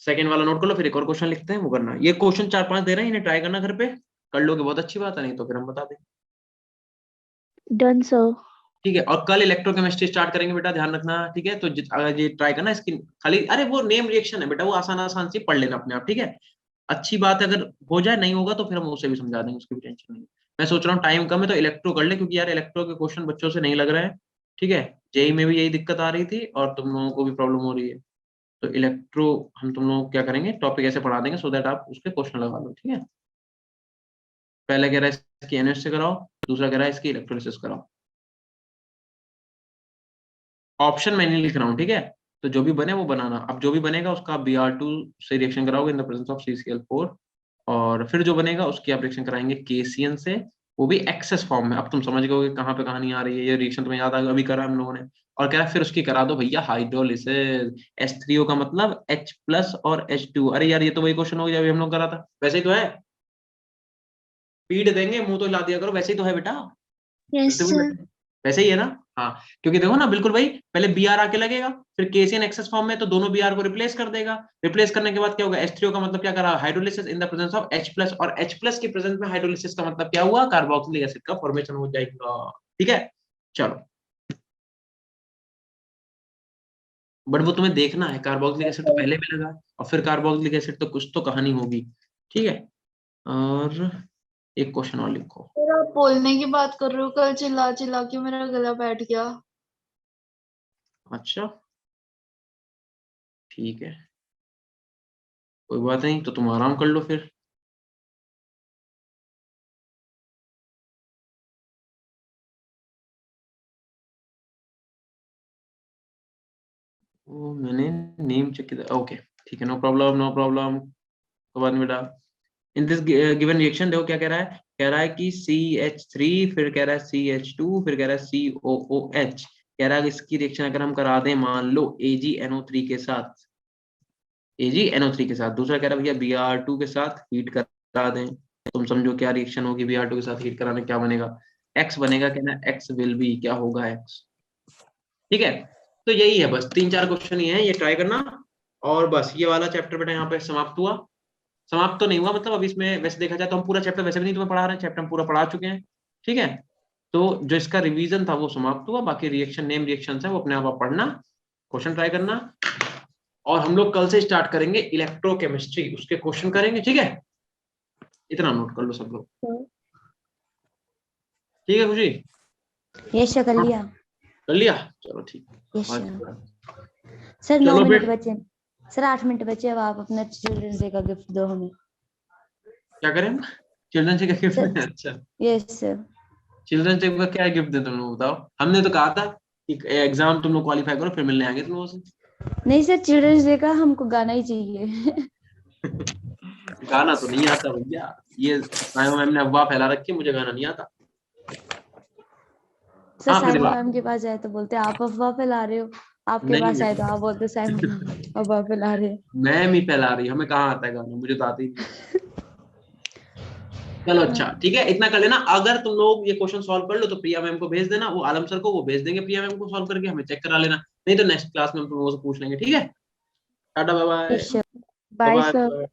सेकंड वाला नोट कर लो, फिर एक और क्वेश्चन लिखते हैं, वो करना, ये क्वेश्चन 4-5 दे रहे हैं, इन्हें ट्राई करना घर पे, कर लोगे बहुत अच्छी बात है, नहीं तो फिर हम बता देंगे, Done, sir. ठीक है। और कल इलेक्ट्रोकेमिस्ट्री स्टार्ट करेंगे बेटा, ध्यान रखना, ठीक है, तो अगर ये ट्राई करना इसकी खाली, अरे वो नेम रिएक्शन है बेटा, वो आसान आसान से पढ़ लेना अपने आप, ठीक है। अच्छी बात है, अगर हो जाए, नहीं होगा तो फिर हम उसे भी समझा देंगे, उसकी भी टेंशन नहीं। मैं सोच रहा हूँ टाइम कम है तो इलेक्ट्रो कर ले, क्योंकि यार इलेक्ट्रो के क्वेश्चन बच्चों से नहीं लग रहे हैं, ठीक है, जेई में भी यही दिक्कत आ रही थी और तुम लोगों को भी प्रॉब्लम हो रही है, तो इलेक्ट्रो हम तुम लोग क्या करेंगे, टॉपिक ऐसे पढ़ा देंगे सो दैट आप उसके क्वेश्चन लगा लो, ठीक है। पहले कह रहा है इसकी NH से कराओ, दूसरा कह रहा है इसकी इलेक्ट्रोलिसिस कराओ, ऑप्शन मैं नहीं लिख रहा हूँ, ठीक है, तो जो भी बने वो बनाना, अब जो भी बनेगा उसका आप Br2 से रिएक्शन कराओगे in the presence of CCl4, और फिर जो बनेगा उसकी आप रिएक्शन कराएंगे KCN से, वो भी एक्सेस फॉर्म में, अब तुम समझ गए कहाँ पे कहानी आ रही है, ये रिएक्शन तुम्हें याद आ अभी करा हम लोगों ने, और कह रहा है फिर उसकी करा दो भैया हाइड्रोलिसिस, H3O का मतलब H प्लस और H2, अरे यार ये तो वही क्वेश्चन हो गया अभी हम लोग करा था, वैसे ही तो है, पीट देंगे मुंह तो हिला दिया करो, वैसे ही तो है बेटा, यस सर। वैसे ही है ना, हाँ, क्योंकि देखो ना बिल्कुल भाई, पहले बी आर आके लगेगा, फिर केसीएन एक्सेस फॉर्म में तो दोनों बी आर को रिप्लेस कर देगा। रिप्लेस करने के बाद क्या होगा, H3O का मतलब क्या करा, hydrolysis in the presence of H+, और H+ के प्रेजेंस में हाइड्रोलिसिस का मतलब क्या हुआ, कार्बोक्सिलिक एसिड का फॉर्मेशन हो जाएगा। ठीक है, चलो, बट वो तुम्हें देखना है, कार्बोक्सिलिक एसिड तो पहले भी लगा और फिर कार्बोक्सिलिक एसिड, तो कुछ तो कहानी होगी। ठीक है, और एक क्वेश्चन और लिखो। फिर आप बोलने की बात कर रहे हो, कल चिल्ला चिल्ला के मेरा गला बैठ गया। अच्छा, ठीक है, कोई बात नहीं, तो तुम आराम कर लो फिर। वो मैंने नेम चेक किया, ओके ठीक है, नो प्रॉब्लम नो प्रॉब्लम, कोई बात नहीं बेटा। इन दिस गिवन रिएक्शन देखो क्या कह रहा है कि CH3, फिर कह रहा है CH2, फिर कह रहा है COOH। कह रहा है कि इसकी रिएक्शन अगर हम करा दें, मान लो AgNO3 के साथ, AgNO3 के साथ, दूसरा कह रहा है भैया Br2 के साथ हीट करा दें, तुम समझो क्या रिएक्शन होगी, Br2 के साथ हीट कराने क्या बनेगा, X बनेगा, कहना X विल बी, क्या होगा X। ठीक है, तो यही है, बस 3-4 क्वेश्चन ही है, ये ट्राई करना, और बस ये वाला चैप्टर बेटा यहाँ पे समाप्त हुआ। समाप्त तो नहीं हुआ, मतलब अभी इसमें वैसे देखा जाए तो हम पूरा चैप्टर वैसे भी नहीं तुम्हें पढ़ा रहे हैं, चैप्टर हम पूरा पढ़ा चुके हैं। ठीक है, तो जो इसका रिवीजन था वो समाप्त हुआ, बाकी रिएक्शन नेम रिएक्शन है वो अपने आप पढ़ना, क्वेश्चन ट्राई करना, और हम लोग कल से स्टार्ट करेंगे इलेक्ट्रोकेमिस्ट्री, उसके क्वेश्चन करेंगे। ठीक है, इतना नोट कर लो सब लोग। ठीक है खुशी, यस सर, कर लिया। कर लिया, चलो ठीक है। Yes sir. अच्छा, सर 9 चलो मिनट फिर बचे, सर 8 मिनट बचे, अब आप अपना चिल्ड्रंस डे का गिफ्ट दो हमें। क्या करें, चिल्ड्रन डे का गिफ्ट सर में? अच्छा, यस सर। चिल्ड्रन डे का क्या गिफ्ट दे तुम लोग बताओ, हमने तो कहा था कि एग्जाम तुम लोग क्वालिफाई करो फिर मिलने आएंगे तुम लोगों से। नहीं सर, चिल्ड्रंस डे का हमको गाना ही चाहिए। गाना तो नहीं आता भैया, ये साइमा मैम ने अफवाह फैला रखी है, मुझे गाना नहीं आता। सर हाँ, अपने साइमा दिमाग, मैम के पास जाए तो बोलते आप अफवाह फैला रहे हो, आपके नहीं पास आए तो बेटा, आप बोलते साइमा मैम अफवाह फैला रहे हैं। मैम ही फैला रही है, हमें कहाँ आता है गाना, मुझे तो आता ही नहीं। चलो अच्छा ठीक है, इतना कर लेना, अगर तुम लोग ये क्वेश्चन सॉल्व कर लो तो प्रिया मैम को भेज देना, वो आलम सर को वो भेज देंगे, प्रिया मैम को सॉल्व करके हमें चेक करा लेना, नहीं तो नेक्स्ट क्लास में हम तुम लोगों से पूछ लेंगे। ठीक है, tata bye bye. Yes sir. Bye, bye sir. Bye.